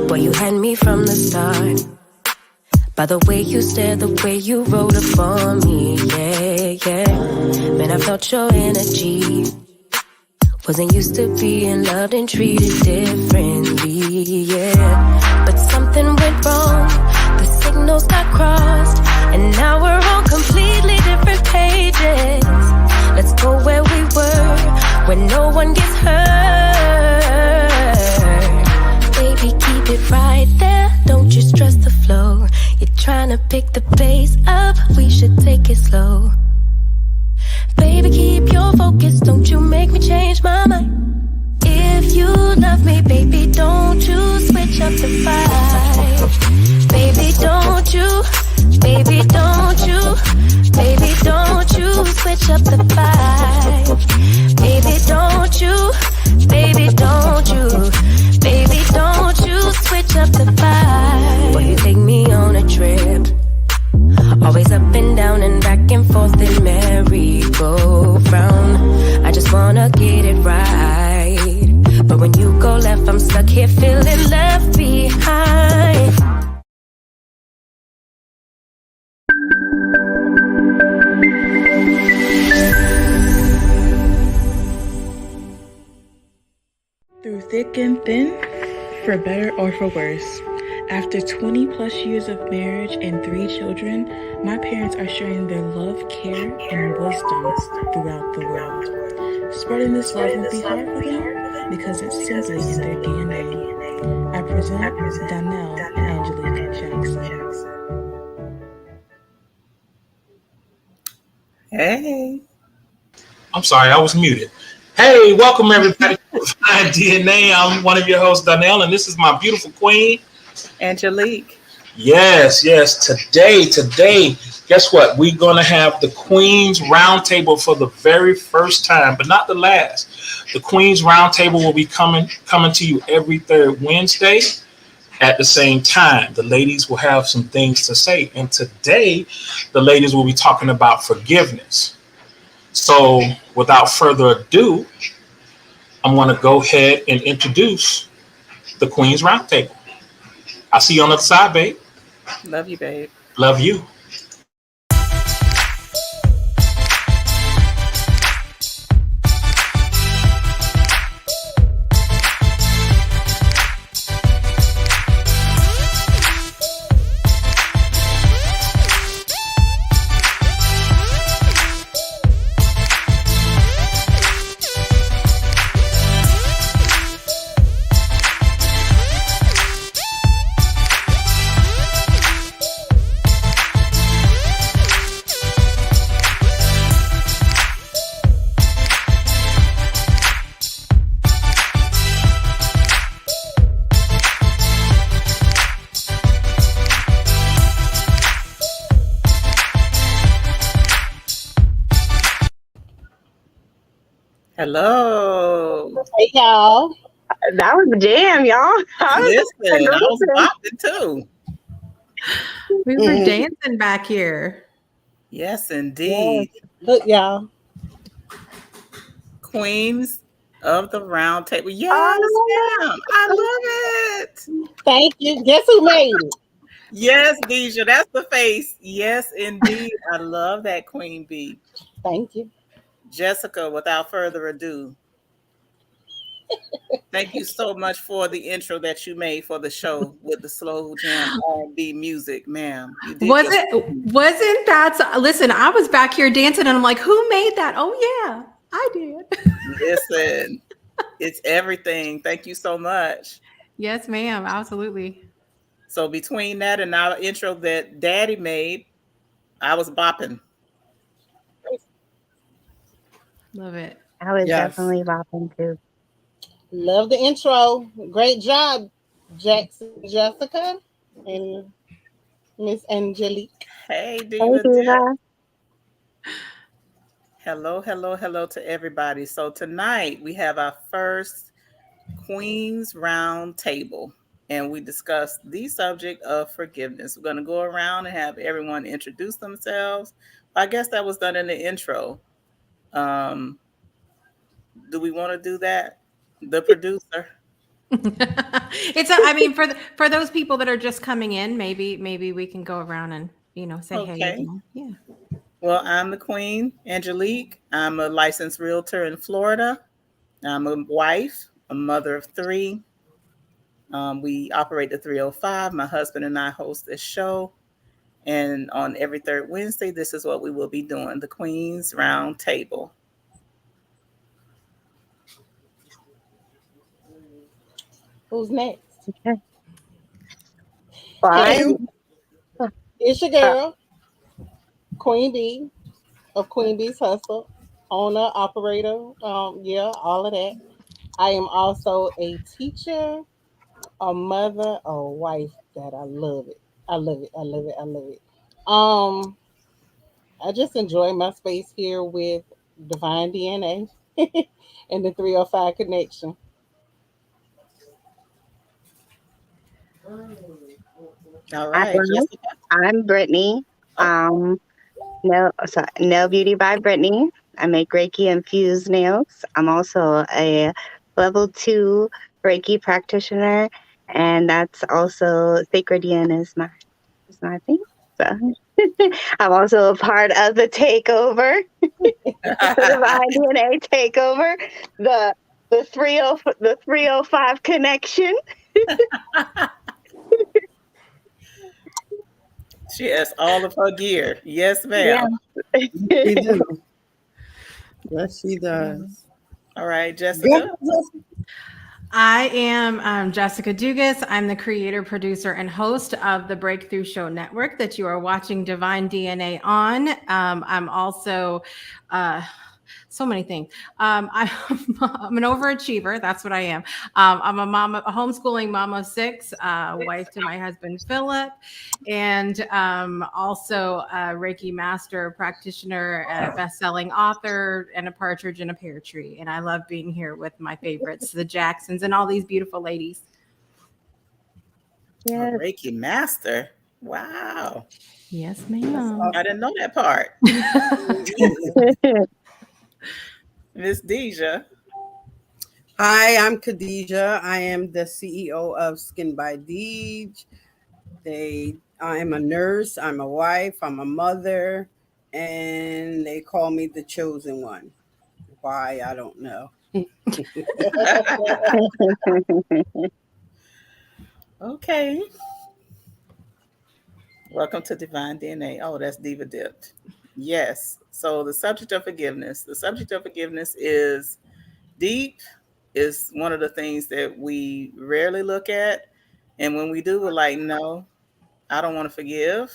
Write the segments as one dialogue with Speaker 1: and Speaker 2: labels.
Speaker 1: Boy, you had me from the start. By the way you stare, the way you rolled up for me, yeah. Man, I felt your energy. Wasn't used to being loved and treated differently, yeah. But something went wrong, the signals got crossed, and now we're on completely different pages. Let's go where we were, where no one gets hurt. Baby, keep it right there, don't you stress the flow. You're trying to pick the pace up, we should take it slow. Baby, keep your focus, don't you make me change my mind. If you love me, baby, don't you switch up the vibe. Baby, don't you, baby, don't you, baby, don't you switch up the vibe. Baby, don't you, baby, don't you, baby, don't you switch up the vibe. Boy, you take me on a trip. Always up and down and back and forth in merry-go-round. I just wanna get it right. But when you go left, I'm stuck here feeling left behind.
Speaker 2: Through thick and thin, for better or for worse. After 20 plus years of marriage and 3 children, my parents are sharing their love, care, and wisdom throughout the world. Spreading this love will be hard for them because it's simply in their DNA. I present Donnell and Angelic Jackson.
Speaker 3: Hey.
Speaker 4: I'm sorry, I was muted. Hey, welcome everybody to My DNA. I'm one of your hosts, Donnell, and this is my beautiful queen,
Speaker 3: Angelique.
Speaker 4: Yes. Today, guess what? We're going to have the Queen's Roundtable for the very first time, but not the last. The Queen's Roundtable will be coming to you every third Wednesday at the same time. The ladies will have some things to say. And today, the ladies will be talking about forgiveness. So without further ado, I'm going to go ahead and introduce the Queen's Roundtable. I'll see you on the other side, babe.
Speaker 3: Love you, babe.
Speaker 4: Love you.
Speaker 3: Hello.
Speaker 5: Hey, y'all. That was a jam, y'all.
Speaker 3: Listen, I was bopping too.
Speaker 6: We were dancing back here.
Speaker 3: Yes, indeed.
Speaker 5: Yes. Look, y'all.
Speaker 3: Queens of the Round Table. Yes, ma'am. I love it.
Speaker 5: Thank you. Guess who made it?
Speaker 3: Yes, Deja. That's the face. Yes, indeed. I love that, Queen Bee.
Speaker 5: Thank you.
Speaker 3: Jessica, without further ado, thank you so much for the intro that you made for the show with the slow jam R&B music, ma'am.
Speaker 6: Wasn't that? Listen, I was back here dancing, and I'm like, "Who made that?" Oh yeah, I did.
Speaker 3: Listen, it's everything. Thank you so much.
Speaker 6: Yes, ma'am. Absolutely.
Speaker 3: So between that and our intro that Daddy made, I was bopping.
Speaker 6: Love it.
Speaker 7: I was definitely bopping too.
Speaker 5: Love the intro. Great job, Jackson, Jessica, and Miss Angelique.
Speaker 3: Hey, Diva.
Speaker 7: Hey, Diva.
Speaker 3: Hello to everybody. So tonight we have our first Queen's Round Table, and we discuss the subject of forgiveness. We're going to go around and have everyone introduce themselves. I guess that was done in the intro. Do we want to do that? The producer?
Speaker 6: I mean, for those people that are just coming in, maybe we can go around and say hey
Speaker 3: Okay.
Speaker 6: again. Yeah.
Speaker 3: Well, I'm the Queen, Angelique. I'm a licensed realtor in Florida. I'm a wife, a mother of three. We operate the 305. My husband and I host this show. And on every third Wednesday, this is what we will be doing, the Queen's Round Table.
Speaker 5: Who's next?
Speaker 7: Okay. Well,
Speaker 5: Hey,
Speaker 7: I'm,
Speaker 5: it's your
Speaker 7: uh,
Speaker 5: girl, Queen B of Queen B's Hustle, owner, operator, yeah, all of that. I am also a teacher, a mother, a wife that I love it. I love it. I love it. I love it. I just enjoy my space here with Divine DNA and the 305 connection.
Speaker 3: All
Speaker 7: I,
Speaker 3: right, Jessica.
Speaker 7: I'm Brittany.
Speaker 3: Oh,
Speaker 7: Nail Beauty by Brittany. I make Reiki infused nails. I'm also a level 2 Reiki practitioner, and that's also Sacred Yin is my thing. So I'm also a part of the takeover, the Divine DNA takeover, the the 305 connection.
Speaker 3: she has all of her gear. Yes,
Speaker 7: Yeah.
Speaker 3: ma'am.
Speaker 8: She do. Yes, she does.
Speaker 3: All right,
Speaker 8: Go,
Speaker 3: Jessica.
Speaker 6: I am Jessica Dugas. I'm the creator, producer, and host of the Breakthrough Show Network that you are watching Divine DNA on. I'm also so many things. I'm an overachiever. That's what I am. I'm a homeschooling mom of 6, wife to my husband Philip, and also a Reiki master practitioner, a best-selling author, and a partridge in a pear tree. And I love being here with my favorites, the Jacksons, and all these beautiful ladies.
Speaker 3: A
Speaker 7: Yes.
Speaker 3: Reiki master. Wow.
Speaker 6: Yes, ma'am.
Speaker 3: I didn't know that part. Miss Deja.
Speaker 8: Hi, I'm Khadija. I am the CEO of Skin by Deej. I'm a nurse, I'm a wife, I'm a mother, and they call me the chosen one. Why, I don't know.
Speaker 3: Okay. Welcome to Divine DNA. Oh, that's Diva Dipped. Yes. So the subject of forgiveness. The subject of forgiveness is deep, is one of the things that we rarely look at. And when we do, we're like, no, I don't want to forgive.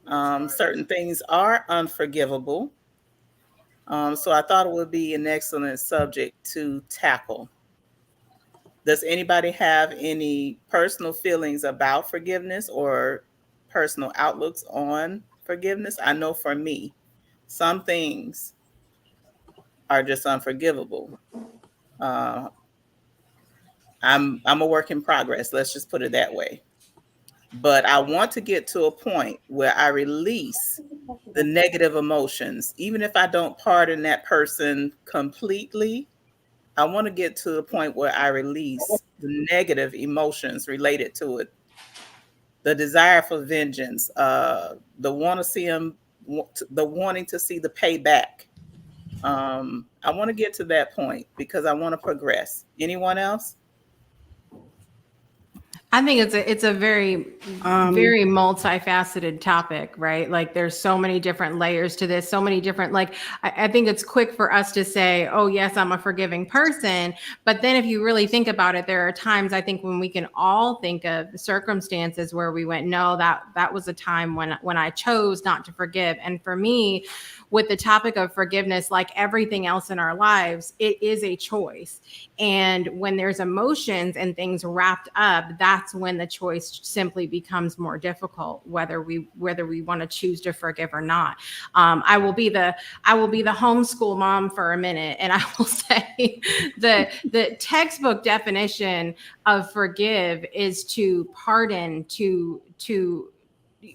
Speaker 3: Certain things are unforgivable. So I thought it would be an excellent subject to tackle. Does anybody have any personal feelings about forgiveness or personal outlooks on forgiveness? I know for me, some things are just unforgivable. Uh, I'm a work in progress. Let's just put it that way. But I want to get to a point where I release the negative emotions, even if I don't pardon that person completely. I want to get to the point where I release the negative emotions related to it, the desire for vengeance, the want to see them, the wanting to see the payback. I want to get to that point because I want to progress. Anyone else?
Speaker 6: I think it's a very very multifaceted topic, right? Like there's so many different layers to this, so many different like I think it's quick for us to say, oh yes, I'm a forgiving person. But then if you really think about it, there are times I think when we can all think of circumstances where we went, no, that was a time when I chose not to forgive. And for me, with the topic of forgiveness, like everything else in our lives, it is a choice. And when there's emotions and things wrapped up, that's when the choice simply becomes more difficult, whether we want to choose to forgive or not. I will be the homeschool mom for a minute, and I will say the textbook definition of forgive is to pardon, to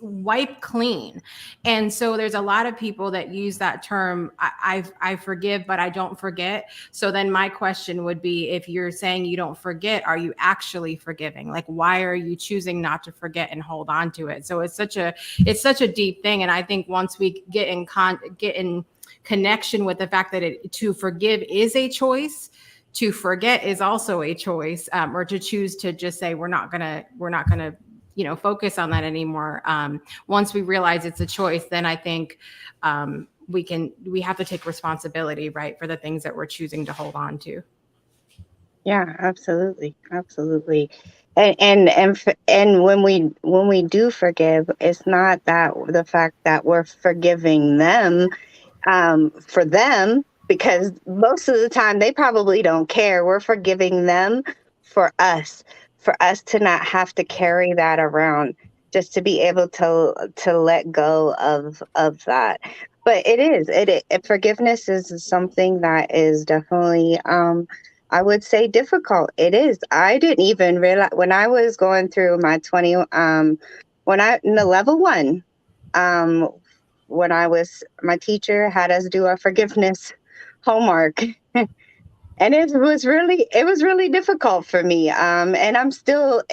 Speaker 6: wipe clean. And so there's a lot of people that use that term, I forgive, but I don't forget. So then my question would be, if you're saying you don't forget, are you actually forgiving? Like, why are you choosing not to forget and hold on to it? So it's such a deep thing. And I think once we get in connection with the fact that to forgive is a choice, to forget is also a choice, or to choose to just say we're not gonna focus on that anymore. Once we realize it's a choice, then I think we have to take responsibility, right, for the things that we're choosing to hold on to.
Speaker 7: Yeah, absolutely, absolutely. And when we do forgive, it's not that the fact that we're forgiving them for them, because most of the time they probably don't care. We're forgiving them for us to not have to carry that around, just to be able to let go of that. But forgiveness is something that is definitely I would say difficult. It is. I didn't even realize when I was going through my 20 when I in the level 1 um when my teacher had us do our forgiveness homework. And it was really difficult for me. And there's still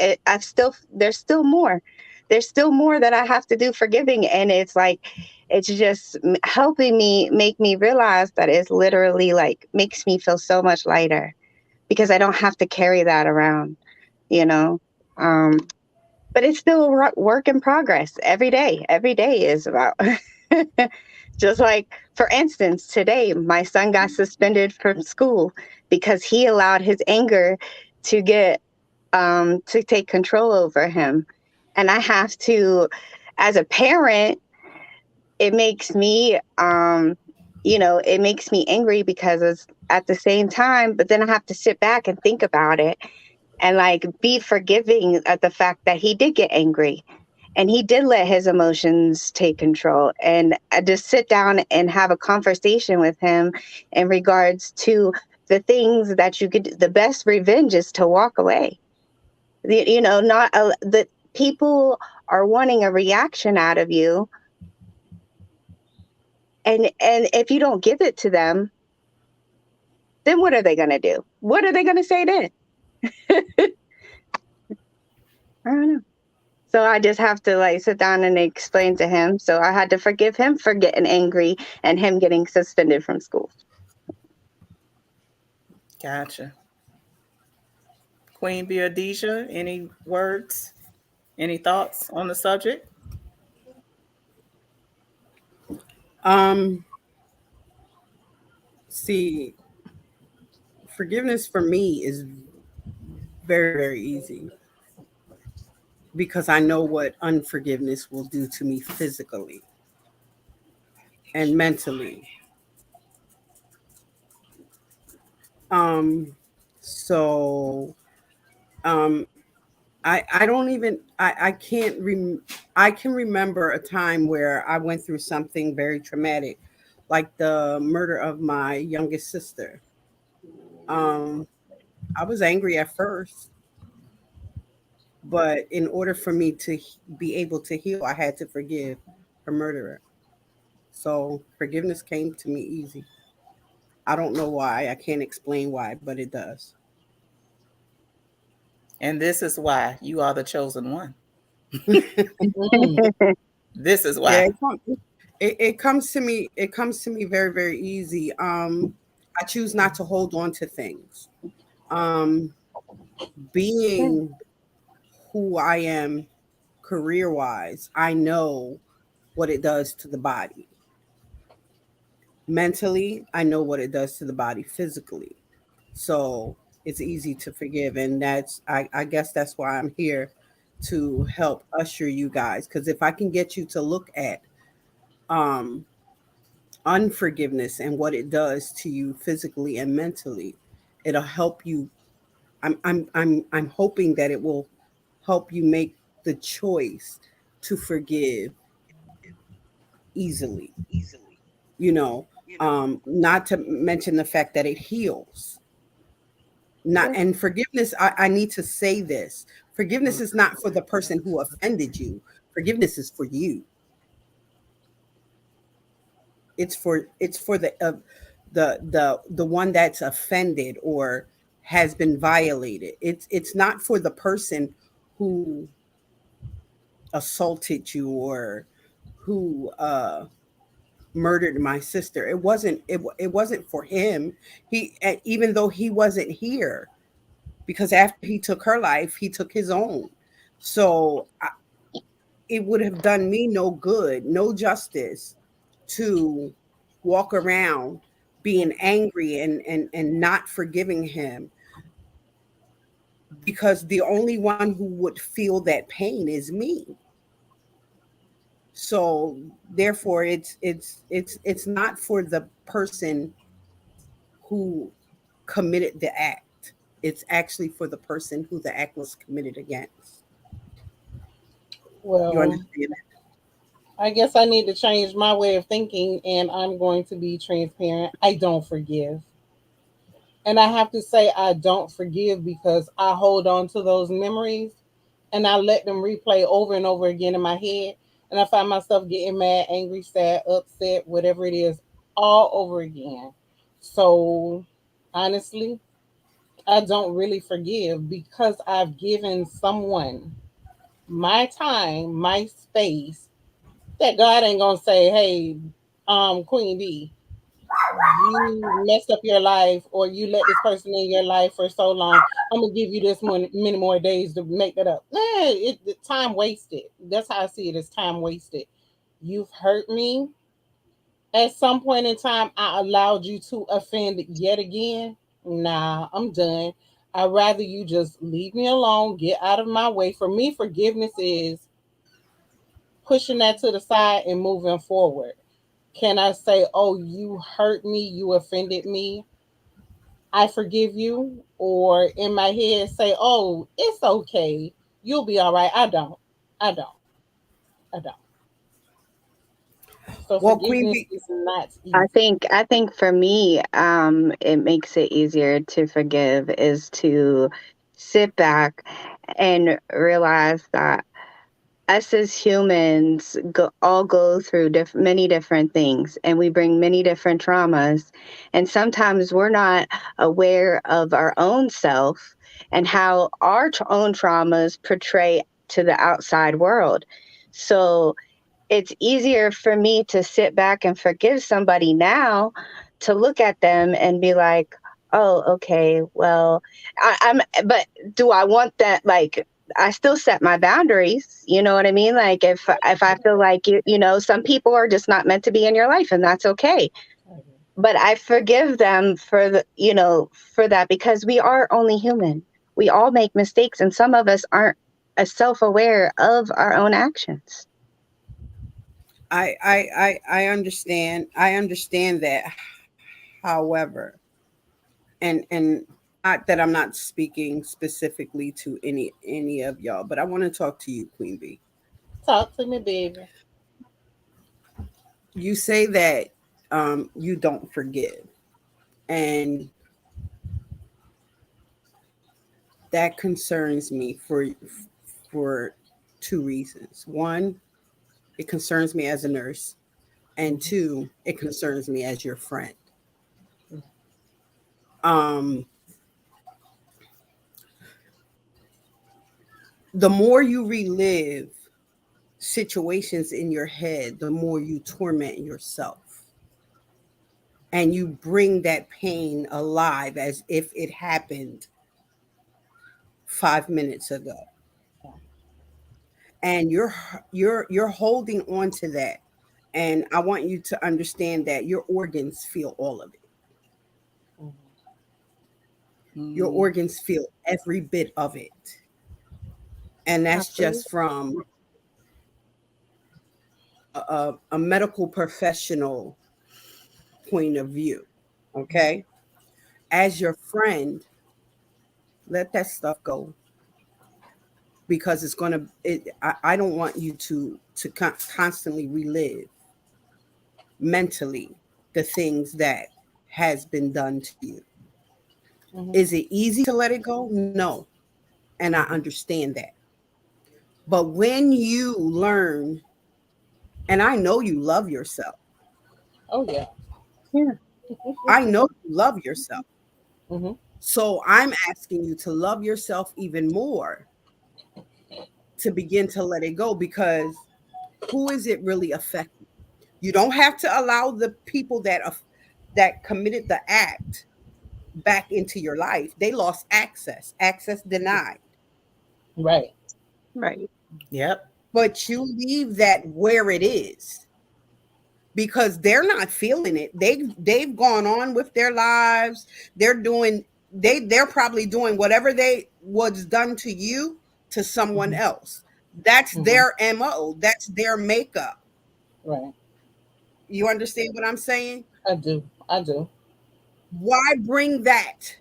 Speaker 7: more that I have to do forgiving. And it's like, it's just helping me, make me realize that it's literally like makes me feel so much lighter, because I don't have to carry that around, you know? Um, but it's still a work in progress every day. Every day is about, just like, for instance, today, my son got suspended from school because he allowed his anger to to take control over him. And I have to, as a parent, it makes me, it makes me angry, because it's at the same time, but then I have to sit back and think about it and like be forgiving at the fact that he did get angry and he did let his emotions take control. And I just sit down and have a conversation with him in regards to the things that you could, the best revenge is to walk away. Not the people are wanting a reaction out of you. And if you don't give it to them, then what are they going to do? What are they going to say then? I don't know. So I just have to like sit down and explain to him. So I had to forgive him for getting angry and him getting suspended from school.
Speaker 3: Gotcha. Queen Beadesia, any words, any thoughts on the subject?
Speaker 8: See, forgiveness for me is very, very easy, because I know what unforgiveness will do to me physically and mentally. Um, so um, I don't even I can't I can remember a time where I went through something very traumatic, like the murder of my youngest sister. Um, I was angry at first, but in order for me to be able to heal, I had to forgive her murderer. So forgiveness came to me easy. I don't know why. I can't explain why, but it does.
Speaker 3: And this is why you are the chosen one.
Speaker 6: Mm.
Speaker 3: This is
Speaker 8: Yeah,
Speaker 3: why.
Speaker 8: it comes to me. It comes to me very, very easy. I choose not to hold on to things. Um, being who I am career wise, I know what it does to the body. Mentally, I know what it does to the body physically. So it's easy to forgive. And I guess that's why I'm here, to help usher you guys. Because if I can get you to look at um, unforgiveness and what it does to you physically and mentally, it'll help you. I'm hoping that it will help you make the choice to forgive easily. You know, not to mention the fact that it heals. Not
Speaker 7: Yeah.
Speaker 8: and forgiveness. I need to say this. Forgiveness is not for the person who offended you. Forgiveness is for you. It's for the one that's offended or has been violated. It's not for the person who assaulted you or who murdered my sister. It wasn't for him. Even though he wasn't here, because after he took her life, he took his own. So it would have done me no good, no justice, to walk around being angry and not forgiving him, because the only one who would feel that pain is me. So therefore it's not for the person who committed the act. It's actually for the person who the act was committed against. You
Speaker 5: Well,
Speaker 8: understand that?
Speaker 5: I guess I need to change my way of thinking, and I'm going to be transparent. I don't forgive. And I have to say, I don't forgive because I hold on to those memories and I let them replay over and over again in my head. And I find myself getting mad, angry, sad, upset, whatever it is, all over again. So honestly, I don't really forgive because I've given someone my time, my space, that God ain't gonna say, hey, Queen B, you messed up your life or you let this person in your life for so long. I'm gonna give you this many more days to make that up. Nah, time wasted. That's how I see it. It's time wasted. You've hurt me. At some point in time, I allowed you to offend yet again. Nah, I'm done. I'd rather you just leave me alone, get out of my way. For me, forgiveness is pushing that to the side and moving forward. Can I say, oh, you hurt me, you offended me, I forgive you? Or in my head say, oh, it's okay, you'll be all right. I don't. I don't. I don't. So
Speaker 8: Well, Queen
Speaker 5: forgiveness
Speaker 8: B,
Speaker 5: is not
Speaker 7: I
Speaker 5: easy.
Speaker 7: think I think for me, it makes it easier to forgive is to sit back and realize that us as humans all go through many different things, and we bring many different traumas, and sometimes we're not aware of our own self and how our own traumas portray to the outside world. So it's easier for me to sit back and forgive somebody now, to look at them and be like, oh, okay, well, but do I want that? Like, I still set my boundaries. You know what I mean? Like, if I feel like some people are just not meant to be in your life, and that's okay. But I forgive them for for that, because we are only human. We all make mistakes, and some of us aren't as self-aware of our own actions.
Speaker 8: I understand. I understand that. However, and not that I'm not speaking specifically to any of y'all, but I want to talk to you, Queen B.
Speaker 5: Talk to me, baby.
Speaker 8: You say that you don't forgive, and that concerns me for two reasons. One, it concerns me as a nurse, and two, it concerns me as your friend. Um, the more you relive situations in your head, the more you torment yourself. And you bring that pain alive as if it happened 5 minutes ago. And you're holding on to that. And I want you to understand that your organs feel all of it. Your
Speaker 3: Mm,
Speaker 8: organs feel every bit of it. And
Speaker 5: I
Speaker 8: that's
Speaker 5: feel
Speaker 8: just from a medical professional point of view. Okay. As your friend, let that stuff go, because it's going to I don't want you to constantly relive mentally the things that has been done to you.
Speaker 5: mhm.
Speaker 8: Is it easy to let it go? No. And I understand that. But when you learn, and I know you love yourself,
Speaker 5: Oh yeah.
Speaker 7: Yeah.
Speaker 8: I know you love yourself.
Speaker 5: Hmm.
Speaker 8: So I'm asking you to love yourself even more, to begin to let it go, because who is it really affecting? You don't have to allow the people that committed the act back into your life. They lost access denied.
Speaker 5: Right.
Speaker 7: Right.
Speaker 3: Yep.
Speaker 8: But you leave that where it is, because they're not feeling it. They've gone on with their lives. They're doing they're probably doing whatever they was done to you to someone
Speaker 5: Hmm.
Speaker 8: else. That's
Speaker 5: Hmm.
Speaker 8: their MO. That's their makeup.
Speaker 5: Right.
Speaker 8: You understand what I'm saying?
Speaker 5: I do. I do.
Speaker 8: Why bring that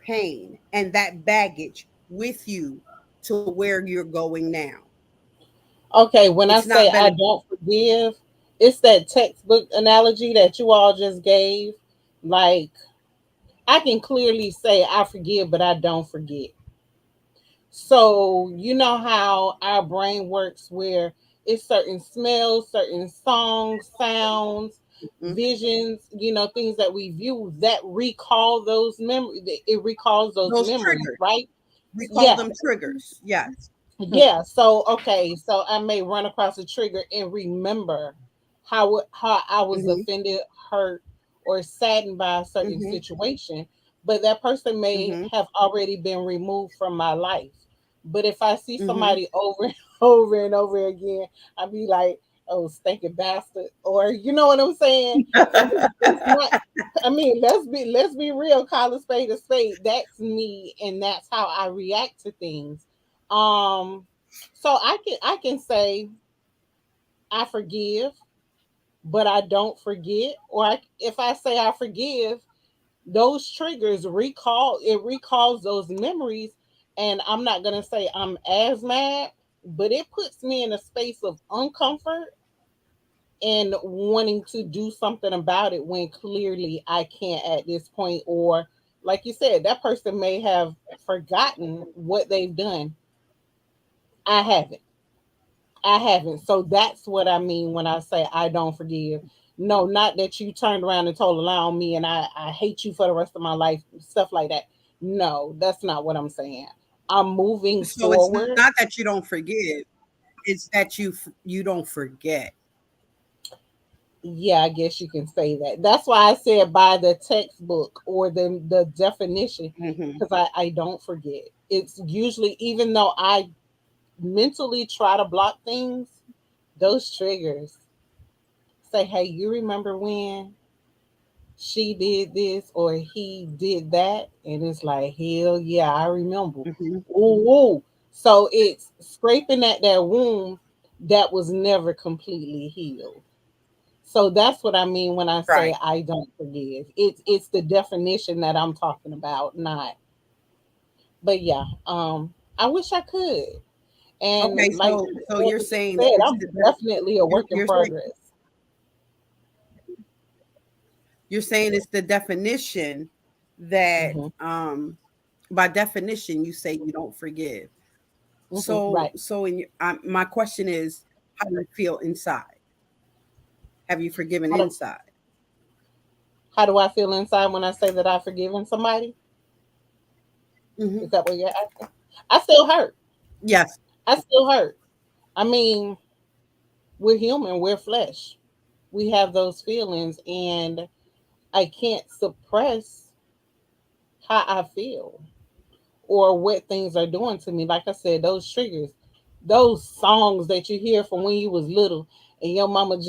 Speaker 8: pain and that baggage with you to where you're going now?
Speaker 5: Okay, when I
Speaker 8: It's
Speaker 5: say
Speaker 8: not
Speaker 5: I
Speaker 8: beneficial.
Speaker 5: don't forgive, it's that textbook analogy that you all just gave. Like, I can clearly say I forgive, but I don't forget. So, you know how our brain works where it's certain smells, certain songs, sounds, visions, things that we view that recall those memories. It recalls those
Speaker 8: Those
Speaker 5: memories,
Speaker 8: triggers.
Speaker 5: right?
Speaker 8: We call
Speaker 5: Yeah.
Speaker 8: them triggers. Yes.
Speaker 5: Yeah. So okay. So I may run across a trigger and remember how I was
Speaker 8: Hmm.
Speaker 5: offended, hurt, or saddened by a certain
Speaker 8: Hmm.
Speaker 5: situation, but that person may
Speaker 8: Hmm.
Speaker 5: have already been removed from my life. But if I see
Speaker 8: Hmm.
Speaker 5: somebody over and over and over again, I'd be like, "Oh, stinking bastard," or you know what I'm saying? And it's not. I mean, let's be real. Call a spade a spade. That's me, and that's how I react to things. um, so I can say I forgive, but I don't forget. Or if I say I forgive, those triggers recalls those memories, and I'm not gonna say I'm as mad, but it puts me in a space of uncomfort and wanting to do something about it when clearly I can't at this point. Or like you said, that person may have forgotten what they've done. I haven't. I haven't. So that's what I mean when I say I don't forgive. No, not that you turned around and told a lie on me and I hate you for the rest of my life, stuff like that. No, that's not what I'm saying. I'm moving
Speaker 8: So it's
Speaker 5: forward.
Speaker 8: not that you don't forgive; it's that you don't forget.
Speaker 5: Yeah, I guess you can say that. That's why I said by the textbook or the definition,
Speaker 8: Hmm.
Speaker 5: because I don't forget. It's usually, even though I mentally try to block things, those triggers say, hey, you remember when she did this or he did that? And it's like, hell yeah, I remember.
Speaker 8: Hmm.
Speaker 5: Ooh, ooh. So it's scraping at that wound that was never completely healed. So that's what I mean when I say
Speaker 8: Right.
Speaker 5: I don't forgive. It's the definition that I'm talking about, not. But yeah, I wish I could. And
Speaker 8: Okay.
Speaker 5: like
Speaker 8: So you're
Speaker 5: Elder just
Speaker 8: saying
Speaker 5: said,
Speaker 8: it's
Speaker 5: I'm definitely a work in
Speaker 8: you're saying
Speaker 5: progress.
Speaker 8: it's the definition that
Speaker 5: Hmm.
Speaker 8: by definition you say you don't forgive.
Speaker 5: Hmm.
Speaker 8: So
Speaker 5: Right.
Speaker 8: my question is, how do you feel inside? Have you forgiven
Speaker 5: How do,
Speaker 8: inside?
Speaker 5: how do I feel inside when I say that I've forgiven somebody? Is
Speaker 8: Hmm.
Speaker 5: that what you're asking? I still hurt.
Speaker 8: Yes.
Speaker 5: I still hurt. I mean, we're human, we're flesh. We have those feelings, and I can't suppress how I feel or what things are doing to me. Like I said, those triggers, those songs that you hear from when you was little and your mama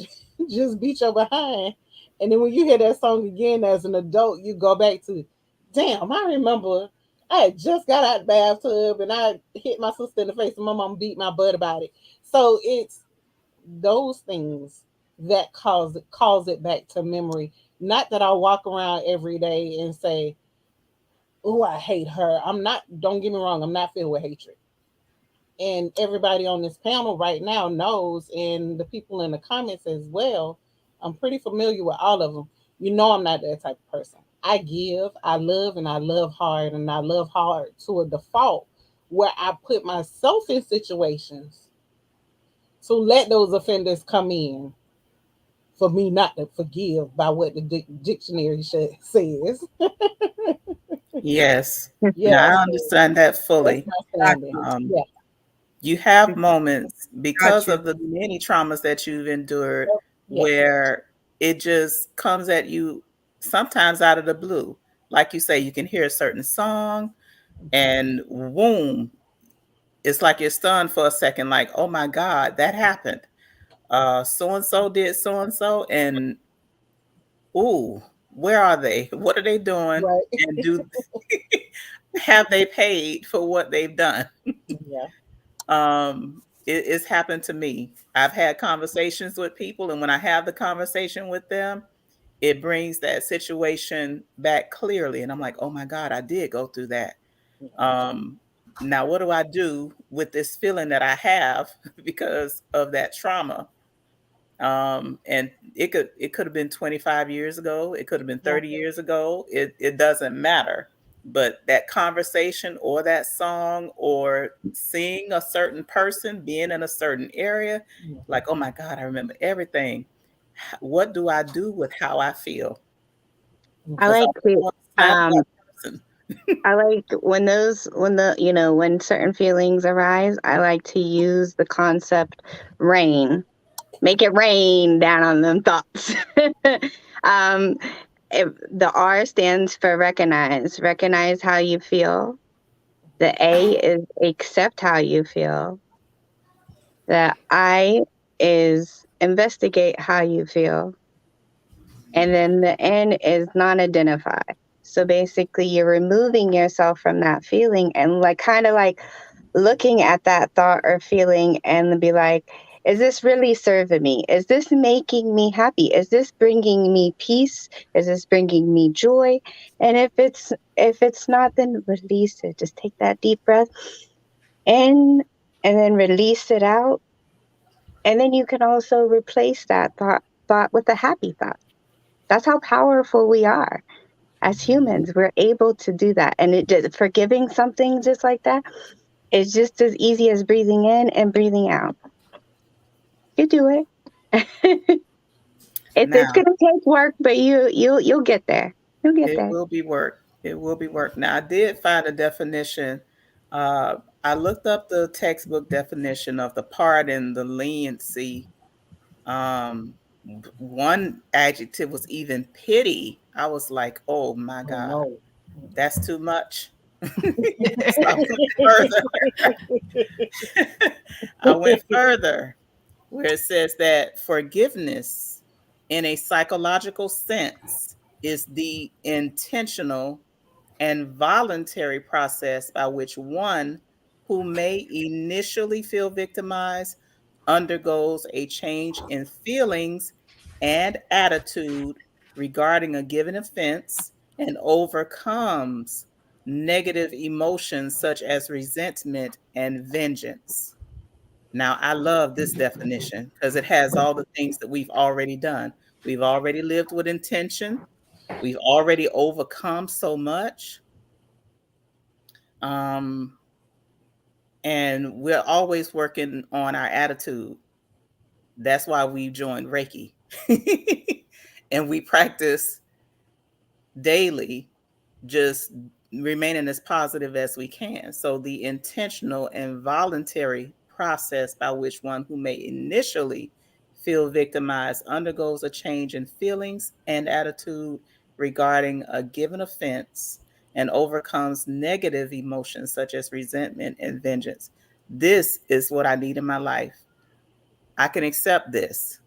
Speaker 5: just beat your behind. And then when you hear that song again as an adult, you go back to, damn, I remember I had just got out of the bathtub and I hit my sister in the face and my mom beat my butt about it. So it's those things that calls it back to memory. Not that I walk around every day and say, oh, I hate her. I'm not, don't get me wrong, I'm not filled with hatred. And everybody on this panel right now knows, and the people in the comments as well, I'm pretty familiar with all of them. You know, I'm not that type of person. I give, I love, and I love hard, and I love hard to a default. where I put myself in situations to let those offenders come in for me not to forgive by what the dictionary says.
Speaker 3: Yes.
Speaker 5: Yeah,
Speaker 3: Now I
Speaker 5: so
Speaker 3: understand that
Speaker 5: that's
Speaker 3: fully.
Speaker 5: my
Speaker 8: Got
Speaker 5: standing.
Speaker 8: you.
Speaker 3: Um,
Speaker 5: Yeah,
Speaker 3: you have moments
Speaker 8: Got
Speaker 3: because
Speaker 8: you.
Speaker 3: of the many traumas that you've endured
Speaker 5: yeah,
Speaker 3: where it just comes at you sometimes out of the blue. Like you say, you can hear a certain song and boom, it's like you're stunned for a second, like, oh my God, that happened. So and so did so and so, and ooh, where are they? What are they doing?
Speaker 5: right.
Speaker 3: And do have they paid for what they've done?
Speaker 5: Yeah,
Speaker 3: It's happened to me. I've had conversations with people, and when I have the conversation with them, it brings that situation back clearly. And I'm like, oh my God, I did go through that. Um, Now, what do I do with this feeling that I have because of that trauma? And it could have been 25 years ago, it could have been
Speaker 5: yeah,
Speaker 3: 30 years ago. It doesn't matter. But that conversation or that song or seeing a certain person being in a certain area,
Speaker 5: yeah.
Speaker 3: like, oh my God, I remember everything. What do I do with how I feel?
Speaker 7: I
Speaker 3: Because I
Speaker 7: like
Speaker 3: don't
Speaker 7: to
Speaker 3: want to slap
Speaker 7: um
Speaker 3: that person.
Speaker 7: I like when the when certain feelings arise, I like to use the concept rain. Make it rain down on them thoughts. um the R stands for recognize. Recognize how you feel. The A is accept how you feel. The I is investigate how you feel. And then the N is non identify. So basically, you're removing yourself from that feeling and like kind of like looking at that thought or feeling and be like, is this really serving me? Is this making me happy? Is this bringing me peace? Is this bringing me joy? And if it's not, then release it. Just take that deep breath in and then release it out. And then you can also replace that thought with a happy thought. That's how powerful we are as humans. We're able to do that. And it just forgiving something just like that is just as easy as breathing in and breathing out. You do it. It's
Speaker 3: Now,
Speaker 7: gonna take work, but you'll get there. You'll get
Speaker 3: it
Speaker 7: there.
Speaker 3: will be work. It will be work. Now, I did find a definition. Uh, I looked up the textbook definition of the part in the leniency. Um, One adjective was even pity. I was like, oh my
Speaker 5: Oh
Speaker 3: God,
Speaker 5: no.
Speaker 3: that's too much. So I went further. I went further where it says that forgiveness in a psychological sense is the intentional and voluntary process by which one who may initially feel victimized undergoes a change in feelings and attitude regarding a given offense and overcomes negative emotions such as resentment and vengeance. Now, I love this definition because it has all the things that we've already done. We've already lived with intention. We've already overcome so much. Um, and we're always working on our attitude. That's why we joined Reiki. And we practice daily, just remaining as positive as we can. So, the intentional and voluntary process by which one who may initially feel victimized undergoes a change in feelings and attitude regarding a given offense and overcomes negative emotions such as resentment and vengeance. This is what I need in my life. I can accept this.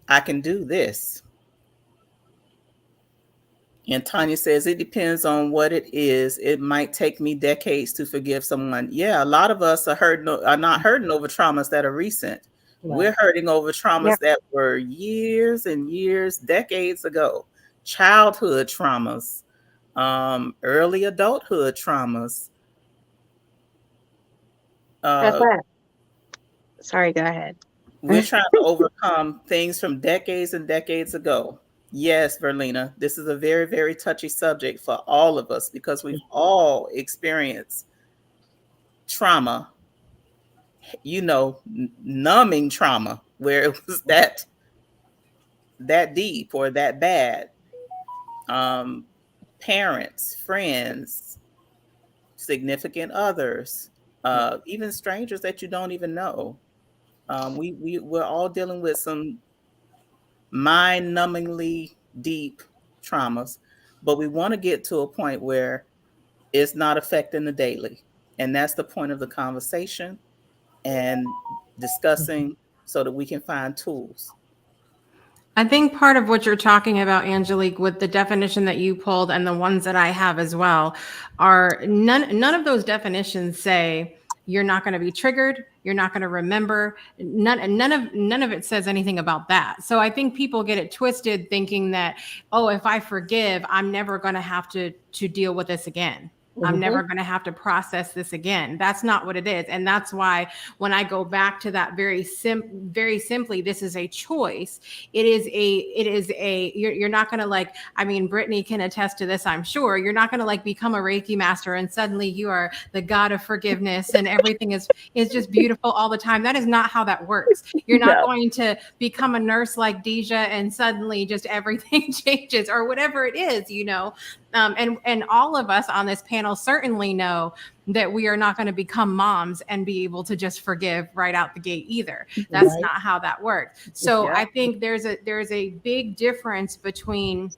Speaker 3: I can do this. And Tanya says it depends on what it is. It might take me decades to forgive someone. Yeah, a lot of us are not hurting over traumas that are recent.
Speaker 5: Right.
Speaker 3: We're hurting over
Speaker 7: Yeah,
Speaker 3: traumas that were years and years, decades ago. Childhood traumas, early adulthood traumas.
Speaker 7: that's
Speaker 3: Uh,
Speaker 7: that. Sorry, go ahead.
Speaker 3: we're trying to overcome things from decades and decades ago. Yes, Verlina, this is a very, very touchy subject for all of us because we've all experienced trauma, numbing trauma where it was that deep or that bad. Um, Parents, friends, significant others, even strangers that you don't even know. We're all dealing with some mind-numbingly deep traumas, but we want to get to a point where it's not affecting the daily, and that's the point of the conversation and discussing so that we can find tools.
Speaker 6: I think part of what you're talking about, Angelique, with the definition that you pulled and the ones that I have as well, are none of those definitions say you're not going to be triggered, you're not going to remember. None of it says anything about that. So I think people get it twisted, thinking that, oh, if I forgive, I'm never going to have to deal with this again. I'm never going to have to process this again. That's not what it is. And that's why when I go back to that very simply, this is a choice. You're not going to, like, I mean, Brittany can attest to this, I'm sure. You're not going to like become a Reiki master and suddenly you are the God of forgiveness and everything is just beautiful all the time. That is not how that works. You're not going to become a nurse like Deja and suddenly just everything changes or whatever it is, and all of us on this panel certainly know that we are not going to become moms and be able to just forgive right out the gate either. That's not how that works. So I think there's a big difference between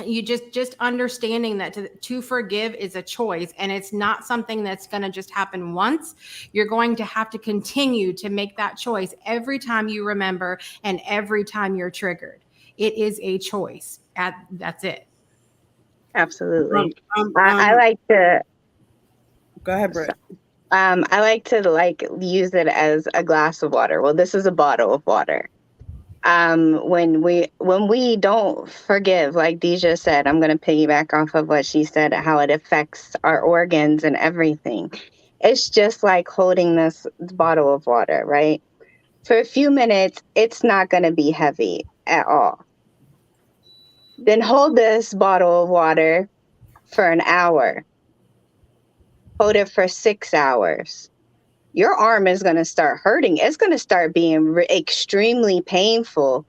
Speaker 6: you just understanding that to forgive is a choice, and it's not something that's going to just happen once. You're going to have to continue to make that choice every time you remember and every time you're triggered. It is a choice. That's it.
Speaker 7: Absolutely. I like to
Speaker 8: go ahead, Britt.
Speaker 7: I like to use it as a glass of water. Well, this is a bottle of water. When we don't forgive, like Deja said, I'm going to piggyback off of what she said, how it affects our organs and everything. It's just like holding this bottle of water, right? For a few minutes, it's not going to be heavy at all. Then hold this bottle of water for an hour. Hold it for 6 hours. Your arm is going to start hurting. It's going to start being extremely painful.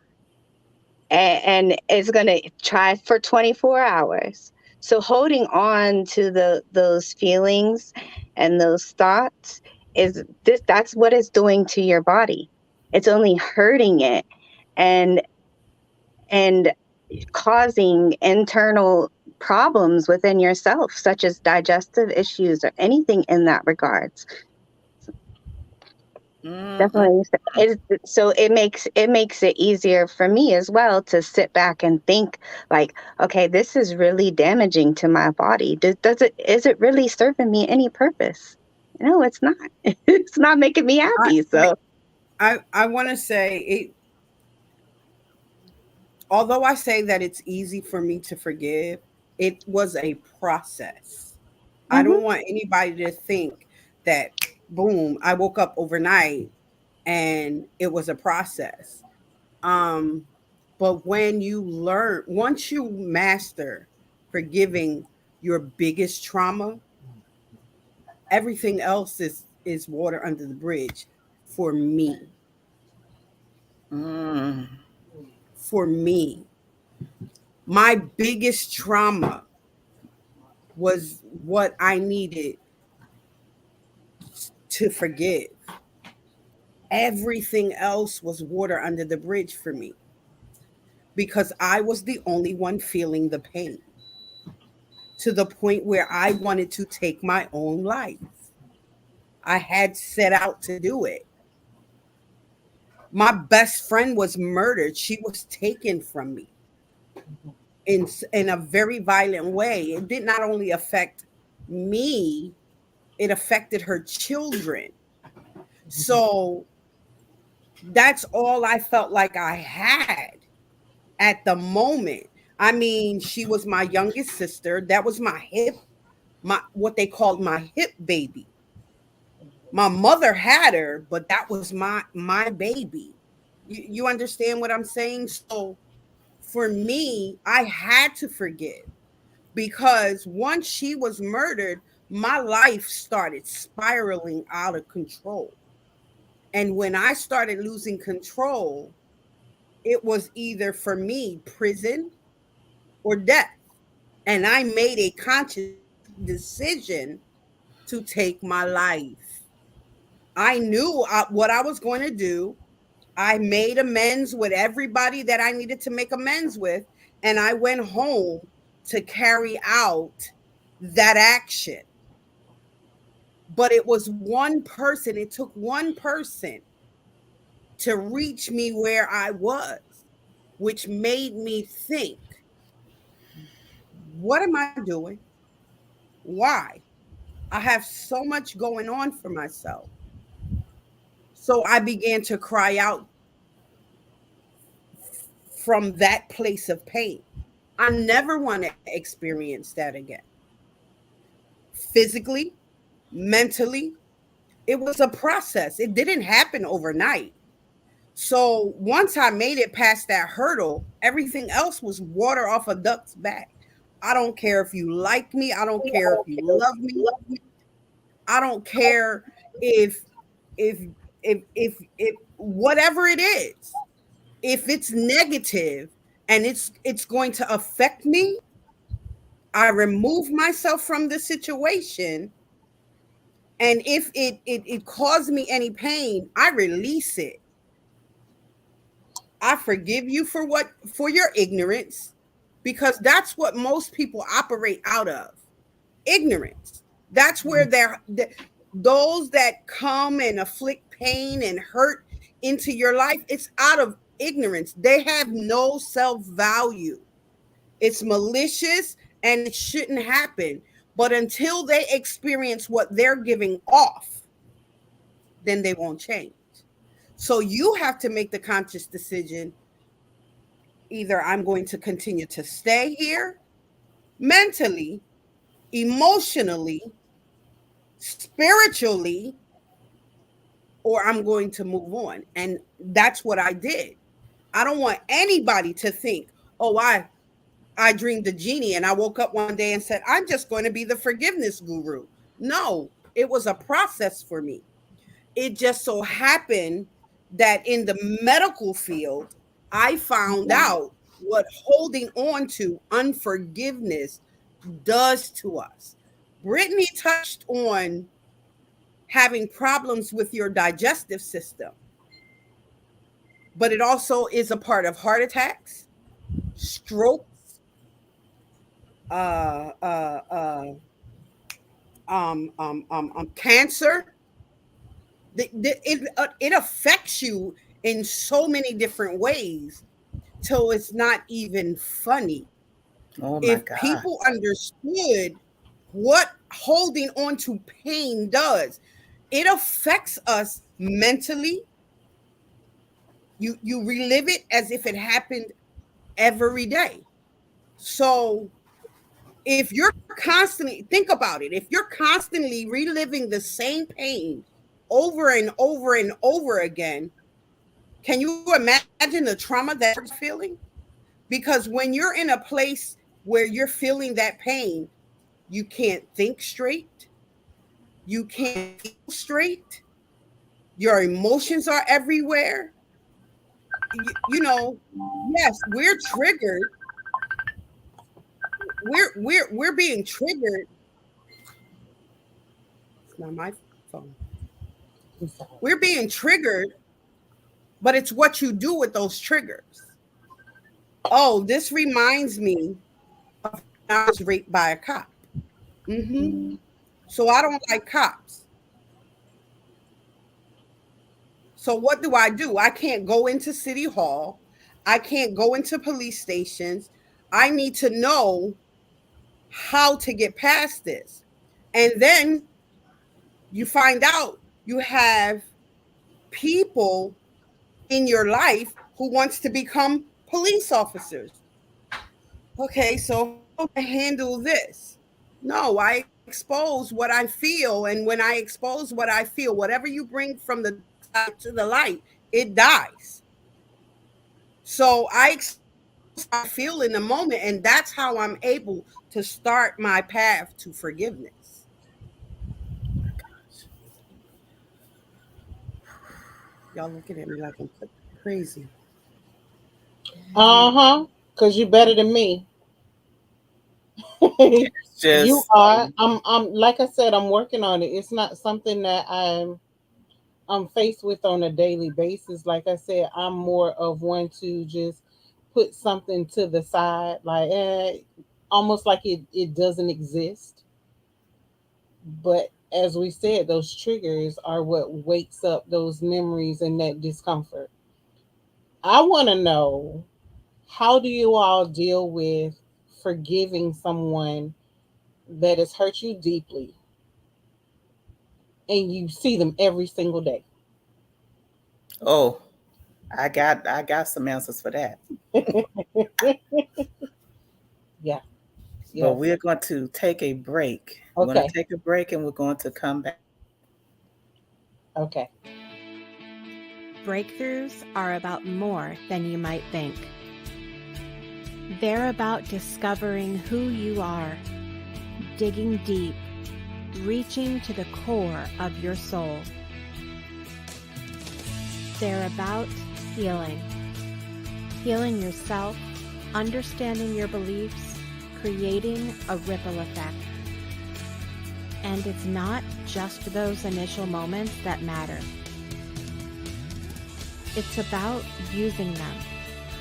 Speaker 7: And it's going to try for 24 hours. So holding on to those feelings and those thoughts that's what it's doing to your body. It's only hurting it and causing internal problems within yourself, such as digestive issues or anything in that regards. Definitely. So it makes it easier for me as well to sit back and think like, okay, this is really damaging to my body. Is it really serving me any purpose? No, it's not. It's not making me happy.
Speaker 8: I want to say it. Although I say that it's easy for me to forgive, it was a process. I don't want anybody to think that, boom, I woke up overnight and it was a process. But once you master forgiving your biggest trauma, everything else is water under the bridge for me. For me, my biggest trauma was what I needed to forgive. Everything else was water under the bridge for me because I was the only one feeling the pain to the point where I wanted to take my own life. I had set out to do it. My best friend was murdered. She was taken from me in a very violent way. It did not only affect me, it affected her children. So that's all I felt like I had at the moment. I mean, she was my youngest sister. That was my what they called my hip baby. My mother had her, but that was my baby. You understand what I'm saying? So For me, I had to forgive because once she was murdered, my life started spiraling out of control. And when I started losing control, it was either for me prison or death. And I made a conscious decision to take my life. I knew what I was going to do. I made amends with everybody that I needed to make amends with. And I went home to carry out that action. But it was one person, it took one person to reach me where I was, which made me think, what am I doing? Why? I have so much going on for myself. So I began to cry out from that place of pain. I never want to experience that again. Physically, mentally, it was a process. It didn't happen overnight. So once I made it past that hurdle, everything else was water off a duck's back. I don't care if you like me. I don't care if you love me. I don't care if if if whatever it is, if it's negative and it's going to affect me, I remove myself from the situation. And if it caused me any pain, I release it. I forgive you for your ignorance, because that's what most people operate out of. Ignorance. That's where those that come and afflict pain and hurt into your life, it's out of ignorance. They have no self-value. It's malicious and it shouldn't happen. But until they experience what they're giving off, then they won't change. So you have to make the conscious decision, either I'm going to continue to stay here mentally, emotionally, spiritually, or I'm going to move on. And that's what I did. I don't want anybody to think, oh, I dreamed a genie and I woke up one day and said, I'm just going to be the forgiveness guru. No, it was a process for me. It just so happened that in the medical field, I found out what holding on to unforgiveness does to us. Brittany touched on having problems with your digestive system, but it also is a part of heart attacks, strokes, uh, uh, uh, cancer. It affects you in so many different ways till it's not even funny.
Speaker 3: Oh my
Speaker 8: If
Speaker 3: God.
Speaker 8: people understood what holding on to pain does, it affects us mentally. You relive it as if it happened every day. So if you're constantly, think about it, if you're constantly reliving the same pain over and over and over again, can you imagine the trauma that you're feeling? Because when you're in a place where you're feeling that pain, you can't think straight, you can't feel straight, your emotions are everywhere. You know, yes, we're triggered. We're being triggered. It's not my phone. We're being triggered, but it's what you do with those triggers. Oh, this reminds me of when I was raped by a cop. Hmm. So I don't like cops. So what do? I can't go into city hall. I can't go into police stations. I need to know how to get past this. And then you find out you have people in your life who wants to become police officers. Okay, so how do I handle this? No, I expose what I feel. And when I expose what I feel, whatever you bring from the dark side to the light, it dies. So I expose I feel in the moment, and that's how I'm able to start my path to forgiveness. Y'all looking at me like I'm crazy.
Speaker 5: Uh-huh. Because you better than me.
Speaker 3: It's
Speaker 5: You
Speaker 3: just
Speaker 5: are. I'm like I said, I'm working on it. It's not something that I'm faced with on a daily basis. Like I said, I'm more of one to just put something to the side, like almost like it doesn't exist. But as we said, those triggers are what wakes up those memories and that discomfort. I want to know, how do you all deal with forgiving someone that has hurt you deeply and you see them every single day?
Speaker 3: oh, I got some answers for that.
Speaker 5: Yeah,
Speaker 3: But
Speaker 5: yes.
Speaker 3: we're going to take a break. We're going
Speaker 5: Okay,
Speaker 3: to take a break and we're going to come back.
Speaker 5: okay.
Speaker 9: Breakthroughs are about more than you might think. They're about discovering who you are, digging deep, reaching to the core of your soul. They're about healing. Healing yourself, understanding your beliefs, creating a ripple effect. And it's not just those initial moments that matter. It's about using them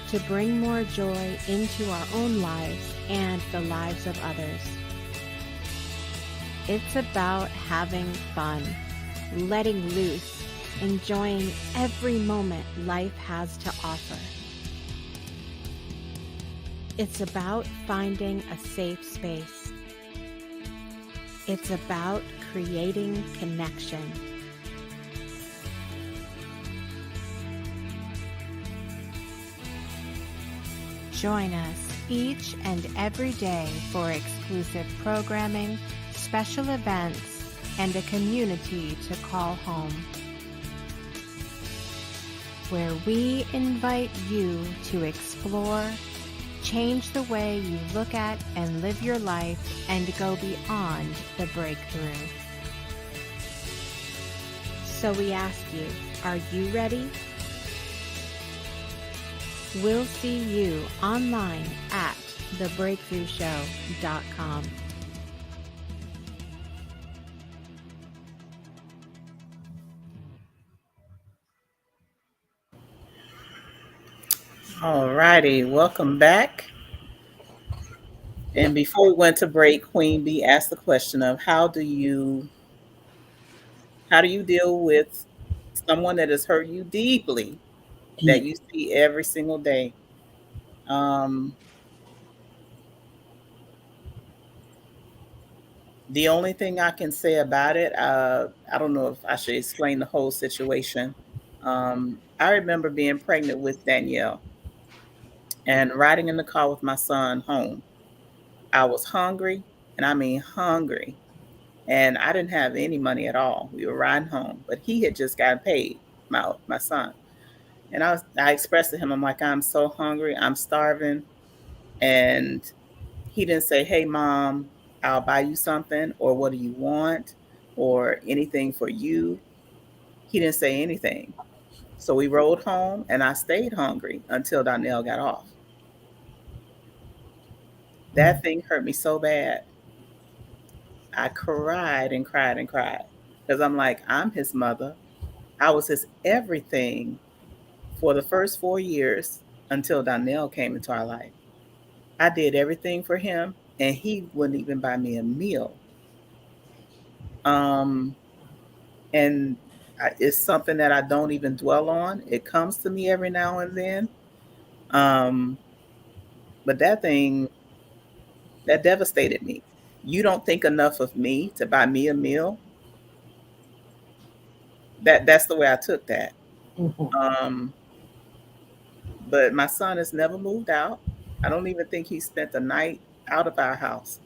Speaker 9: to bring more joy into our own lives and the lives of others. It's about having fun, letting loose, enjoying every moment life has to offer. It's about finding a safe space. It's about creating connection. Join us each and every day for exclusive programming, special events, and a community to call home, where we invite you to explore, change the way you look at and live your life, and go beyond the breakthrough. So we ask you, are you ready? We'll see you online at thebreakthroughshow.com.
Speaker 3: All righty, welcome back. And before we went to break, Queen Bee asked the question of how do you deal with someone that has hurt you deeply that
Speaker 5: Deep.
Speaker 3: you see every single day? Um, the only thing I can say about it, I don't know if I should explain the whole situation. I remember being pregnant with Danielle and riding in the car with my son home. I was hungry, and I mean hungry, and I didn't have any money at all. We were riding home, but he had just gotten paid, my son. And I expressed to him, I'm like, I'm so hungry, I'm starving. And he didn't say, hey, mom, I'll buy you something, or what do you want, or anything for you. He didn't say anything. So we rode home, and I stayed hungry until Donnell got off. That thing hurt me so bad. I cried and cried and cried because I'm like, I'm his mother. I was his everything for the first 4 years until Donnell came into our life. I did everything for him, and he wouldn't even buy me a meal. Um, and it's something that I don't even dwell on. It comes to me every now and then. Um, but that thing that devastated me. You don't think enough of me to buy me a meal. That's the way I took that.
Speaker 5: Mhm.
Speaker 3: Um, but my son has never moved out. I don't even think he spent a night out of our house.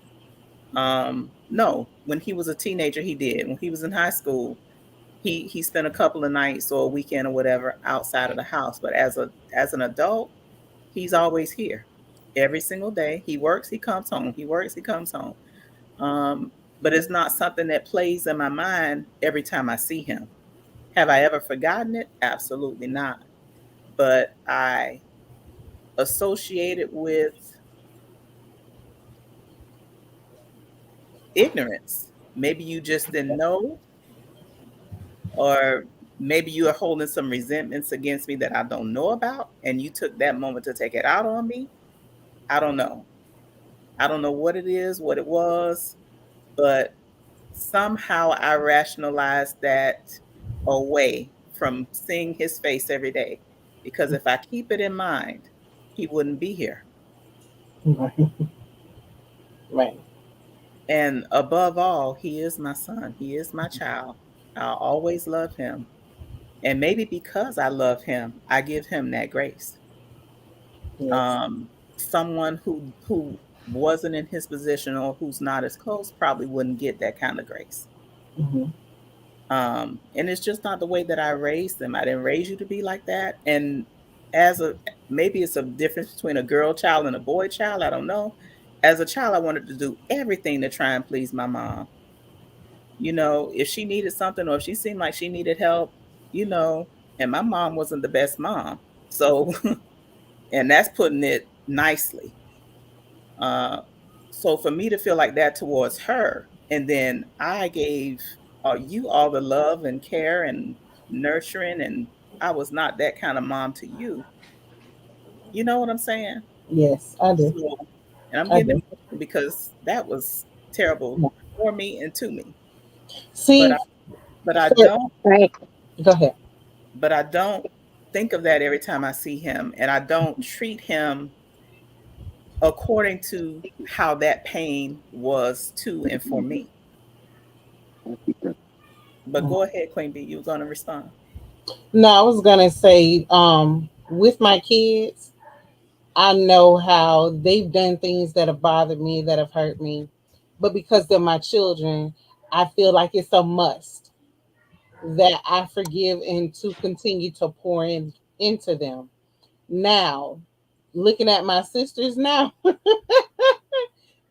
Speaker 3: No, when he was a teenager, he did. When he was in high school, he spent a couple of nights or a weekend or whatever outside of the house. But as an adult, he's always here. every single day. He works, he comes home. He works, he comes home. Um, but it's not something that plays in my mind every time I see him. Have I ever forgotten it? Absolutely not. But I associate it with ignorance. Maybe you just didn't know, or maybe you are holding some resentments against me that I don't know about, and you took that moment to take it out on me. I don't know. I don't know what it is, what it was, but somehow I rationalized that away from seeing his face every day. Because if I keep it in mind, he wouldn't be here.
Speaker 5: Right. Right.
Speaker 3: And above all, he is my son. He is my child. I'll always love him. And maybe because I love him, I give him that grace.
Speaker 5: Yes.
Speaker 3: Um, Someone who wasn't in his position or who's not as close probably wouldn't get that kind of grace.
Speaker 5: Hmm.
Speaker 3: And it's just not the way that I raised them. I didn't raise you to be like that. And as a maybe it's a difference between a girl child and a boy child. I don't know. As a child, I wanted to do everything to try and please my mom. If she needed something or if she seemed like she needed help, you know, and my mom wasn't the best mom. So, and that's putting it nicely. Uh, so for me to feel like that towards her, and then I gave you all the love and care and nurturing, and I was not that kind of mom to you. You know what I'm saying?
Speaker 5: Yes, I do.
Speaker 3: So, and I'm
Speaker 5: I
Speaker 3: getting
Speaker 5: do.
Speaker 3: emotional because that was terrible
Speaker 5: Yeah.
Speaker 3: for me and to me. But I,
Speaker 5: See,
Speaker 3: but I
Speaker 5: for,
Speaker 3: don't,
Speaker 7: Right.
Speaker 5: go ahead.
Speaker 3: but I don't think of that every time I see him, and I don't treat him according to how that pain was to and for me. But go ahead, Queen B. You were going to respond.
Speaker 5: No, I was gonna say, with my kids, I know how they've done things that have bothered me, that have hurt me, but because they're my children, I feel like it's a must that I forgive and to continue to pour in into them. Now, looking at my sisters now,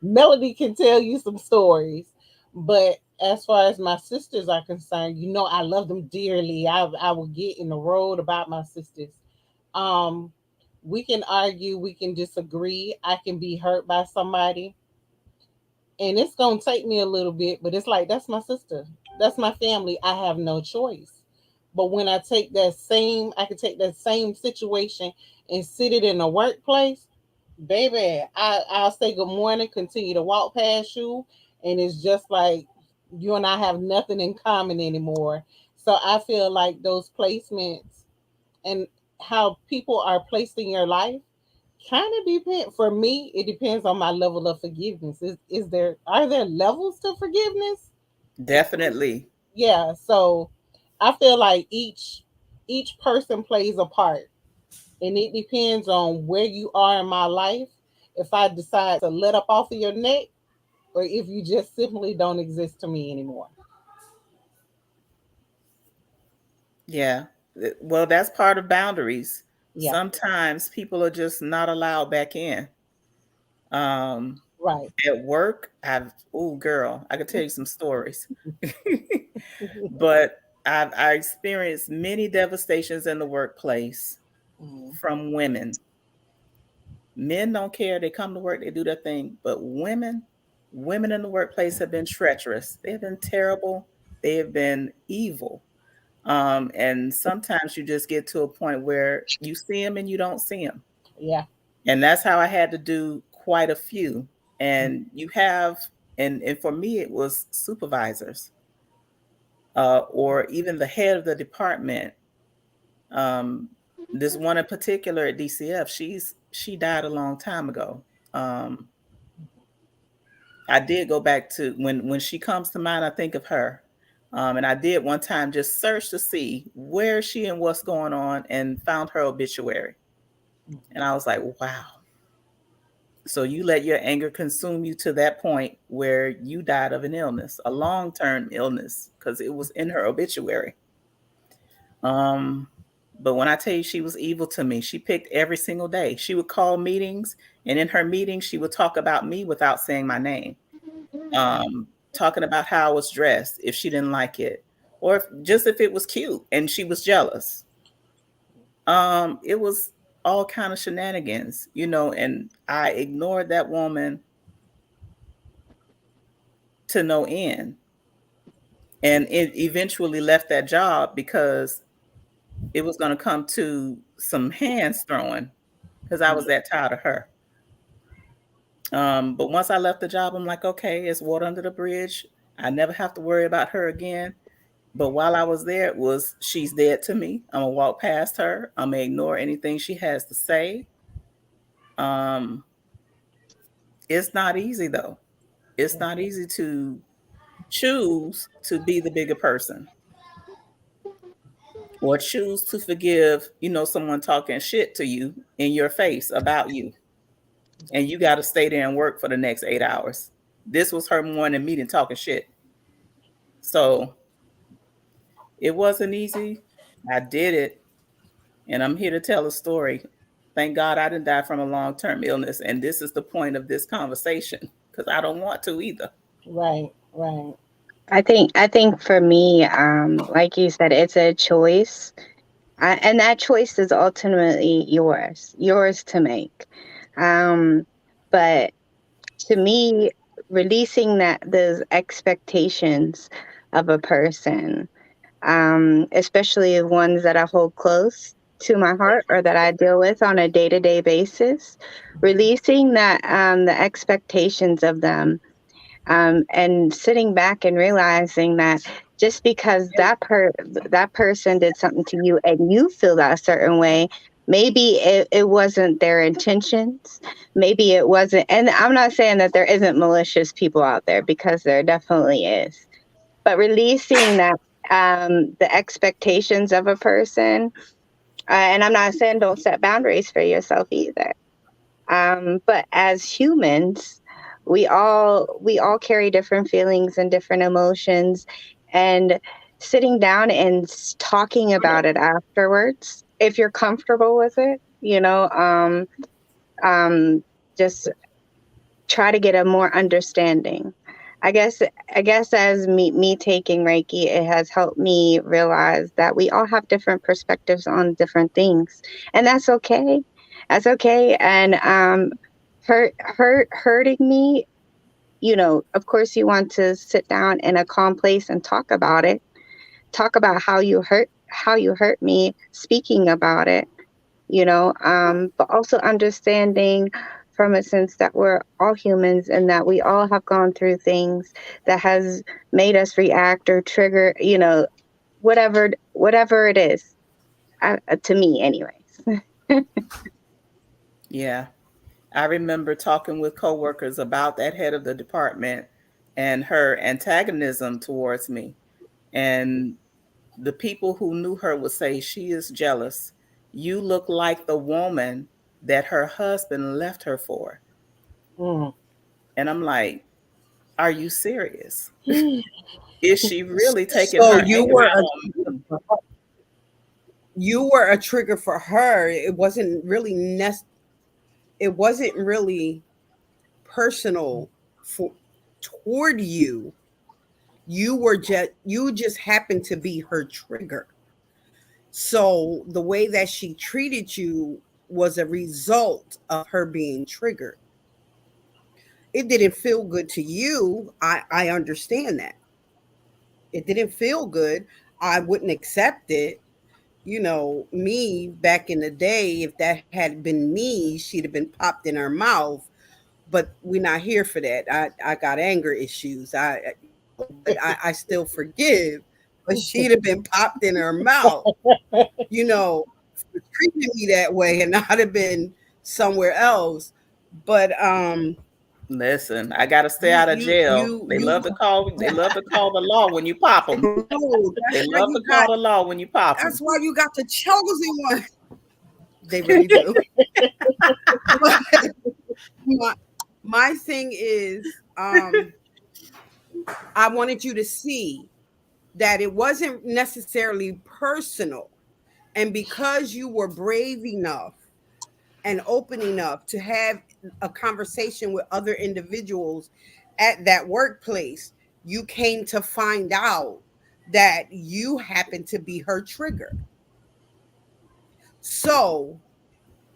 Speaker 5: Melody can tell you some stories, but as far as my sisters are concerned, I love them dearly. I will get in the road about my sisters. Um, we can argue, we can disagree. I can be hurt by somebody, and it's gonna take me a little bit, but it's like that's my sister, that's my family. I have no choice. But when I can take that same situation and sit it in the workplace, baby, I'll say good morning, continue to walk past you, and it's just like you and I have nothing in common anymore. So I feel like those placements and how people are placed in your life kind of depend. For me, it depends on my level of forgiveness. Are there levels to forgiveness?
Speaker 3: Definitely.
Speaker 5: Yeah. So I feel like each person plays a part, and it depends on where you are in my life. If I decide to let up off of your neck, or if you just simply don't exist to me anymore.
Speaker 3: Yeah. Well, that's part of boundaries.
Speaker 5: Yeah.
Speaker 3: Sometimes people are just not allowed back in. Um,
Speaker 5: Right.
Speaker 3: at work, oh, girl, I could tell you some stories. But I experienced many devastations in the workplace
Speaker 5: Mhm.
Speaker 3: from women. Men don't care. They come to work, they do their thing. But women in the workplace have been treacherous. They have been terrible. They have been evil. And sometimes you just get to a point where you see them and you don't see them.
Speaker 5: Yeah.
Speaker 3: And that's how I had to do quite a few. And you have, and for me, it was supervisors, or even the head of the department. Um, this one in particular at DCF, she died a long time ago. Um, I did go back to when she comes to mind, I think of her. And I did one time just search to see where she and what's going on and found her obituary. And I was like, wow. So you let your anger consume you to that point where you died of an illness, a long-term illness, because it was in her obituary. Um, But when I tell you she was evil to me, she picked every single day. She would call meetings, and in her meetings, she would talk about me without saying my name. Talking about how I was dressed if she didn't like it, or if it was cute and she was jealous. It was all kind of shenanigans, and I ignored that woman to no end. And it eventually left that job because it was going to come to some hands throwing because I was that tired of her. But once I left the job, I'm like, okay, it's water under the bridge. I never have to worry about her again. But while I was there, it was she's dead to me. I'm gonna walk past her. I'm gonna ignore anything she has to say. Um, it's not easy though. It's not easy to choose to be the bigger person or choose to forgive, someone talking shit to you in your face about you. And you got to stay there and work for the next 8 hours. This was her morning meeting talking shit. So it wasn't easy. I did it. And I'm here to tell a story. Thank God I didn't die from a long term illness. And this is the point of this conversation because I don't want to either.
Speaker 5: Right, right.
Speaker 7: I think for me, like you said, it's a choice. And that choice is ultimately yours to make. But to me, releasing those expectations of a person, especially ones that I hold close to my heart or that I deal with on a day-to-day basis, releasing the expectations of them, and sitting back and realizing that just because that person did something to you and you feel that a certain way, maybe it wasn't their intentions, maybe it wasn't. And I'm not saying that there isn't malicious people out there, because there definitely is, but releasing that, the expectations of a person, and I'm not saying don't set boundaries for yourself either, but as humans, we all carry different feelings and different emotions, and sitting down and talking about it afterwards, if you're comfortable with it, just try to get a more understanding. I guess as me taking Reiki, it has helped me realize that we all have different perspectives on different things, and that's okay. That's okay. And hurting me, of course you want to sit down in a calm place and talk about it. Talk about how you hurt me, speaking about it, but also understanding from a sense that we're all humans and that we all have gone through things that has made us react or trigger, whatever it is, to me anyways.
Speaker 3: Yeah. I remember talking with coworkers about that head of the department and her antagonism towards me. And the people who knew her would say, she is jealous. You look like the woman that her husband left her for.
Speaker 5: Mm.
Speaker 3: And I'm like, are you serious? Is she really taking
Speaker 8: So
Speaker 3: her anger out on me?
Speaker 8: you were a trigger for her. It wasn't really personal for toward you. You just happened to be her trigger. So the way that she treated you was a result of her being triggered. It didn't feel good to you. I understand that. It didn't feel good. I wouldn't accept it. Me back in the day, if that had been me, she'd have been popped in her mouth. But we're not here for that. I got anger issues. But I still forgive. But she'd have been popped in her mouth, for treating me that way, and I'd have been somewhere else. But
Speaker 3: Listen, I gotta stay
Speaker 8: you
Speaker 3: out of
Speaker 8: you
Speaker 3: jail.
Speaker 8: you
Speaker 3: They
Speaker 8: you
Speaker 3: love to call. They love to call the law when you pop them.
Speaker 8: know
Speaker 3: They
Speaker 8: that's why
Speaker 3: love
Speaker 8: you
Speaker 3: to call
Speaker 8: got
Speaker 3: the law when you pop
Speaker 8: that's
Speaker 3: them.
Speaker 8: why you got the chosen one. They really do. But my, my thing is, I wanted you to see that it wasn't necessarily personal. And because you were brave enough and open enough to have a conversation with other individuals at that workplace, you came to find out that you happened to be her trigger. So,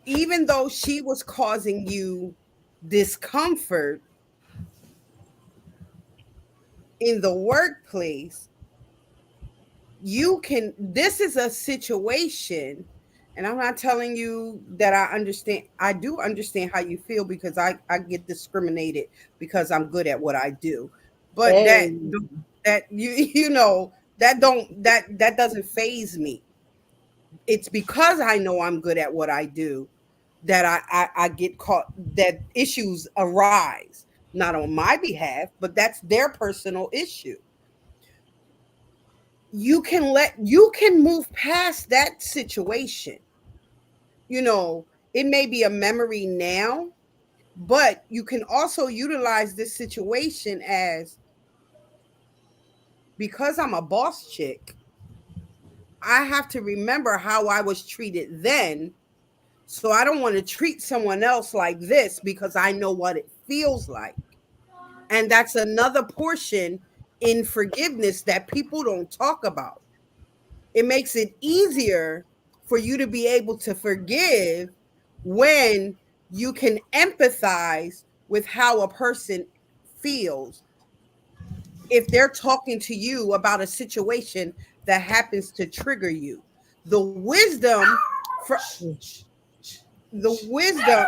Speaker 8: even though she was causing you discomfort in the workplace, you can, this is a situation, and I'm not telling you that I understand. I do understand how you feel because I get discriminated because I'm good at what I do. But
Speaker 5: Hey,
Speaker 8: that you know that don't that doesn't phase me. It's because I know I'm good at what I do that I get caught, that issues arise, not on my behalf, but that's their personal issue. You can move past that situation. You know, it may be a memory now, but you can also utilize this situation as, because I'm a boss chick, I have to remember how I was treated then. So I don't want to treat someone else like this because I know what it feels like. And that's another portion in forgiveness that people don't talk about. It makes it easier for you to be able to forgive when you can empathize with how a person feels if they're talking to you about a situation that happens to trigger you. The wisdom for the wisdom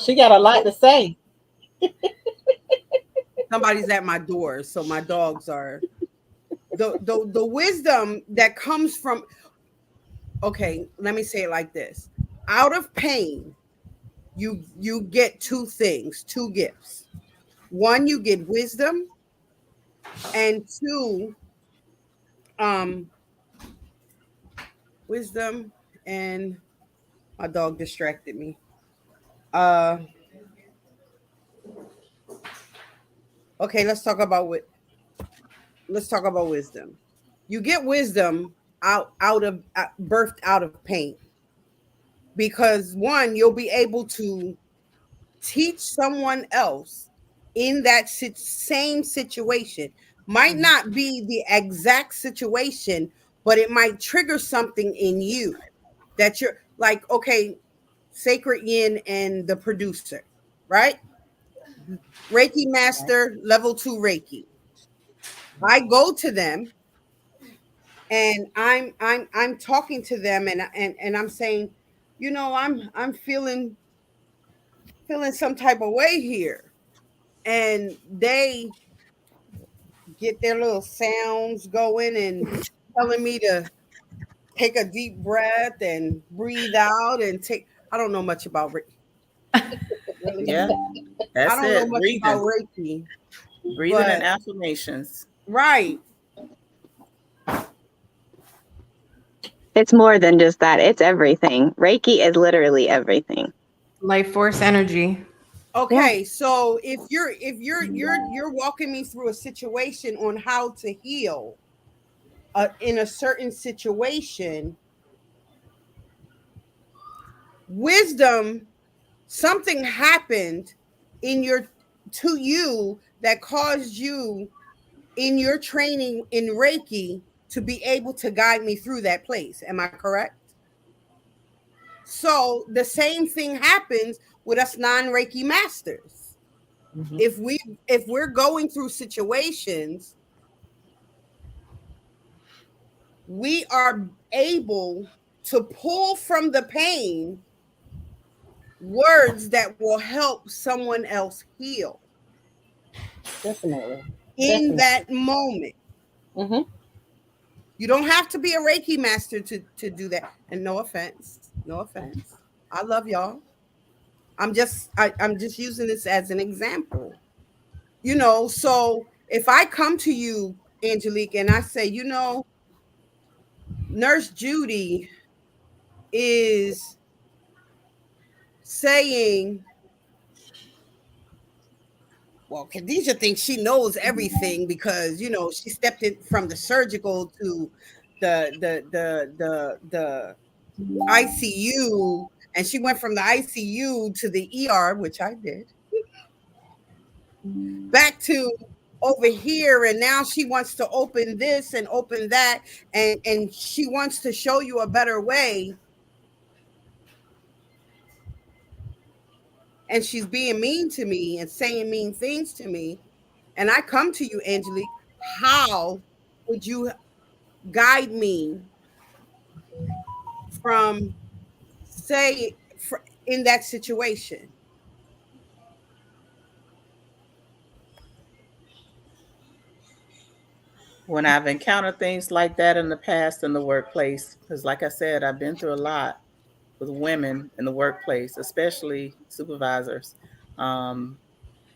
Speaker 5: she got a lot to say.
Speaker 8: somebody's at my door, so my dogs are the wisdom that comes from, okay, let me say it like this. Out of pain, you get two things, two gifts. One, you get wisdom, and two, um, wisdom and my dog distracted me. Uh, okay, let's talk about wisdom. You get wisdom out of birthed out of pain because one, you'll be able to teach someone else in that same situation. Might not be the exact situation, but it might trigger something in you that you're like, okay, Sacred Yin and the producer, right? Reiki master, level 2 Reiki. I go to them and I'm talking to them and I'm saying, you know, I'm feeling some type of way here. And they get their little sounds going and telling me to take a deep breath and breathe out and take. I don't know much about really.
Speaker 3: Yeah,
Speaker 8: I
Speaker 3: that's
Speaker 8: don't know
Speaker 3: it.
Speaker 8: much about
Speaker 3: Breathing,
Speaker 8: Reiki,
Speaker 3: breathing and
Speaker 8: but
Speaker 3: affirmations.
Speaker 8: right,
Speaker 7: It's more than just that. It's everything. Reiki is literally everything.
Speaker 6: Life force energy.
Speaker 7: Yeah.
Speaker 8: okay. So if you're walking me through a situation on how to heal in a certain situation, wisdom, something happened in your to you that caused you in your training in Reiki to be able to guide me through that place. Am I correct? So the same thing happens with us non-Reiki masters.
Speaker 3: Mhm.
Speaker 8: If we if we're going through situations, we are able to pull from the pain words that will help someone else heal
Speaker 5: Definitely.
Speaker 8: in
Speaker 5: Definitely.
Speaker 8: that moment.
Speaker 5: Hmm.
Speaker 8: You don't have to be a Reiki master to do that. And no offense, no offense. I love y'all. I'm just using this as an example. You know, so if I come to you, Angelique, and I say, you know, Nurse Judy is saying, well, Khadijah thinks she knows everything because, you know, she stepped in from the surgical to the ICU, and she went from the ICU to the ER, which I did, back to over here, and now she wants to open this and open that, and she wants to show you a better way, and she's being mean to me and saying mean things to me, and I come to you, Angelique, how would you guide me from say in that situation?
Speaker 3: When I've encountered things like that in the past in the workplace, because like I said, I've been through a lot with women in the workplace, especially supervisors. Um,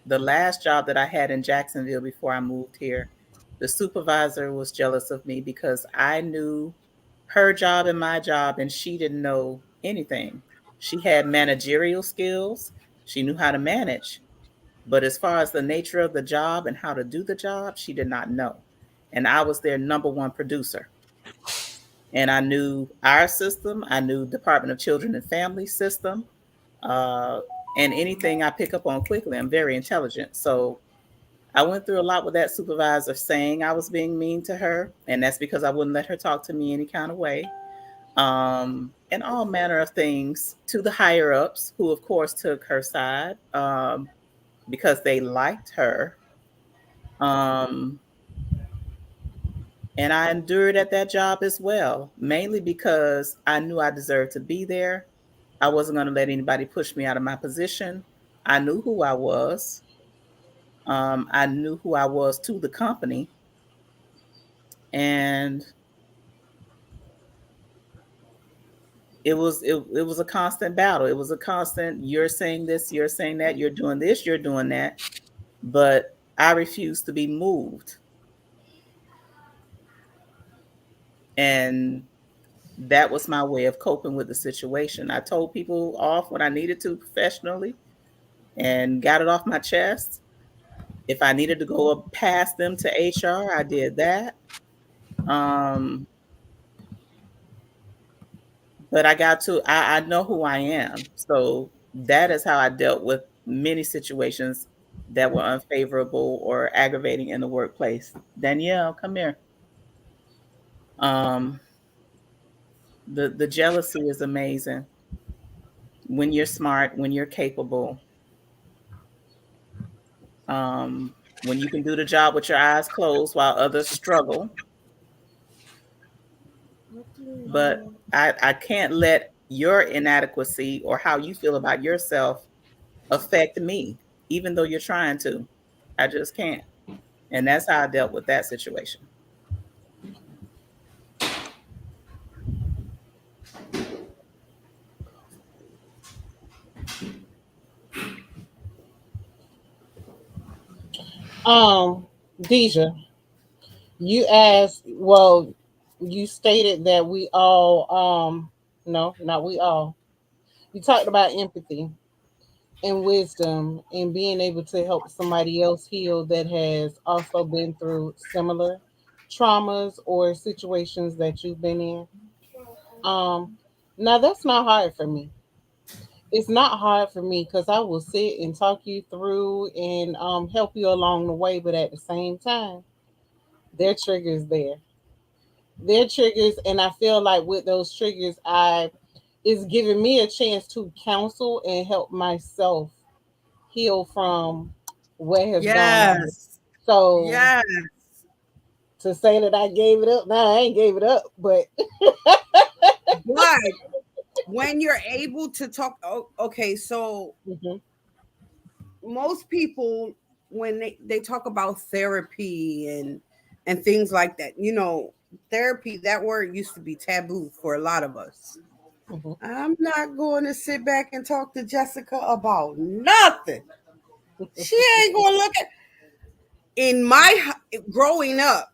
Speaker 3: the last job that I had in Jacksonville before I moved here, the supervisor was jealous of me because I knew her job and my job, and she didn't know anything. She had managerial skills, she knew how to manage, but as far as the nature of the job and how to do the job, she did not know. And I was their number one producer. And I knew our system, I knew Department of Children and Family system, uh, and anything I pick up on quickly. I'm very intelligent. So I went through a lot with that supervisor saying I was being mean to her, and that's because I wouldn't let her talk to me any kind of way. And all manner of things to the higher ups, who of course took her side because they liked her. Um, and I endured at that job as well, mainly because I knew I deserved to be there. I wasn't going to let anybody push me out of my position. I knew who I was. I knew who I was to the company, and it was a constant battle. It was a constant. You're saying this, you're saying that, you're doing this, you're doing that, but I refused to be moved, and that was my way of coping with the situation. I told people off when I needed to professionally, and got it off my chest. If I needed to go up past them to HR, I did that. Um, but I know who I am. So that is how I dealt with many situations that were unfavorable or aggravating in the workplace. Danielle, come here. Um, the jealousy is amazing when you're smart, when you're capable, when you can do the job with your eyes closed while others struggle. But I can't let your inadequacy or how you feel about yourself affect me, even though you're trying to. I just can't. And that's how I dealt with that situation.
Speaker 5: Deja, you asked, well, you stated that we all, no, not we all. You talked about empathy and wisdom and being able to help somebody else heal that has also been through similar traumas or situations that you've been in. Um, Now that's not hard for me. It's not hard for me because I will sit and talk you through and help you along the way, but at the same time, their triggers there. Their triggers, and I feel like with those triggers, I it's giving me a chance to counsel and help myself heal from what has gone on.
Speaker 8: Yes.
Speaker 5: So
Speaker 8: Yes.
Speaker 5: to say that I gave it up, nah, I ain't gave it up, but
Speaker 8: But when you're able to talk, okay, so
Speaker 5: Mhm,
Speaker 8: most people, when they talk about therapy and things like that, therapy, that word used to be taboo for a lot of us.
Speaker 5: mhm,
Speaker 8: I'm not going to sit back and talk to Jessica about nothing. She ain't going to look at. In my growing up,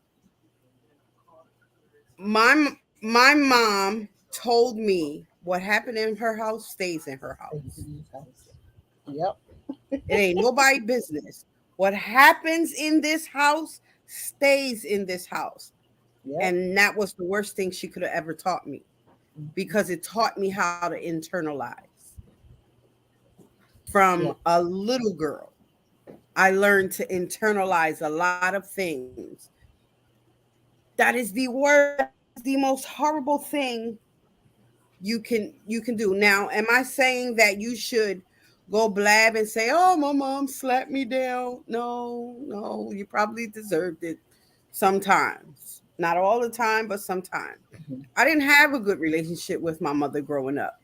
Speaker 8: my mom told me what happened in her house stays in her
Speaker 5: thank you,
Speaker 8: house.
Speaker 5: these guys. Yep.
Speaker 8: It ain't nobody business. What happens in this house stays in this house.
Speaker 5: Yep.
Speaker 8: And that was the worst thing she could have ever taught me, because it taught me how to internalize. From
Speaker 5: Yeah.
Speaker 8: a little girl, I learned to internalize a lot of things. That is the worst, that is the most horrible thing you can do. Now, am I saying that you should go blab and say, "Oh, my mom slapped me down"? No, no, you probably deserved it sometimes. Not all the time, but sometimes.
Speaker 5: Mhm.
Speaker 8: I didn't have a good relationship with my mother growing up.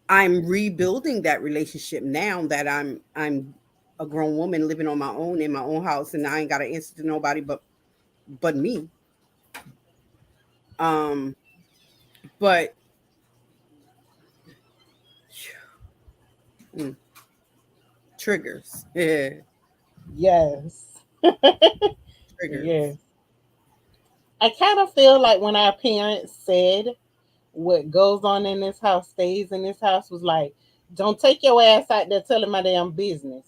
Speaker 8: I'm rebuilding that relationship now that I'm a grown woman living on my own in my own house, and I ain't got to answer to nobody but me. Um, but mm, triggers, yeah,
Speaker 5: Yes.
Speaker 8: triggers.
Speaker 5: Yes. I kind of feel like when our parents said what goes on in this house stays in this house was like, don't take your ass out there telling my damn business.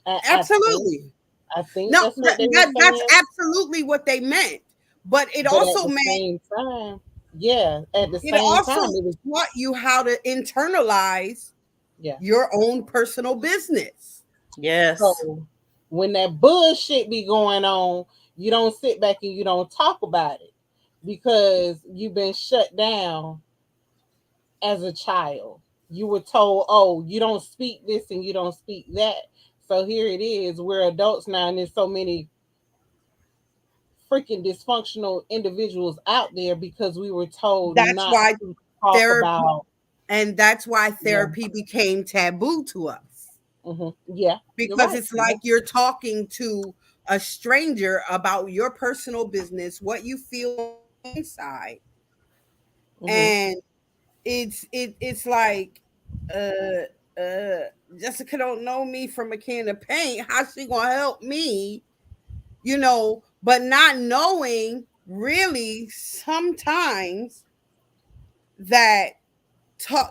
Speaker 5: I, I think
Speaker 8: Absolutely.
Speaker 5: I think
Speaker 8: No,
Speaker 5: that's what they were
Speaker 8: that's
Speaker 5: saying.
Speaker 8: absolutely what they meant. But it
Speaker 5: But at
Speaker 8: also
Speaker 5: the
Speaker 8: meant
Speaker 5: same time, yeah, at the
Speaker 8: it
Speaker 5: same
Speaker 8: also
Speaker 5: time, it was,
Speaker 8: taught you how to internalize
Speaker 5: yeah.
Speaker 8: your own personal business.
Speaker 3: Yes.
Speaker 5: So when that bullshit be going on, you don't sit back and you don't talk about it because you've been shut down as a child. You were told, oh, you don't speak this and you don't speak that. So here it is. We're adults now, and there's so many freaking dysfunctional individuals out there because we were told
Speaker 8: That's
Speaker 5: not
Speaker 8: why
Speaker 5: to talk
Speaker 8: therapy
Speaker 5: about.
Speaker 8: and that's why
Speaker 5: Yeah.
Speaker 8: therapy became taboo to us,
Speaker 5: Yeah. You're
Speaker 8: because
Speaker 5: right.
Speaker 8: it's like you're talking to a stranger about your personal business, what you feel on the inside.
Speaker 5: Mm-hmm.
Speaker 8: And it's like uh uh Jessica don't know me from a can of paint. How's she gonna help me? But not knowing really sometimes that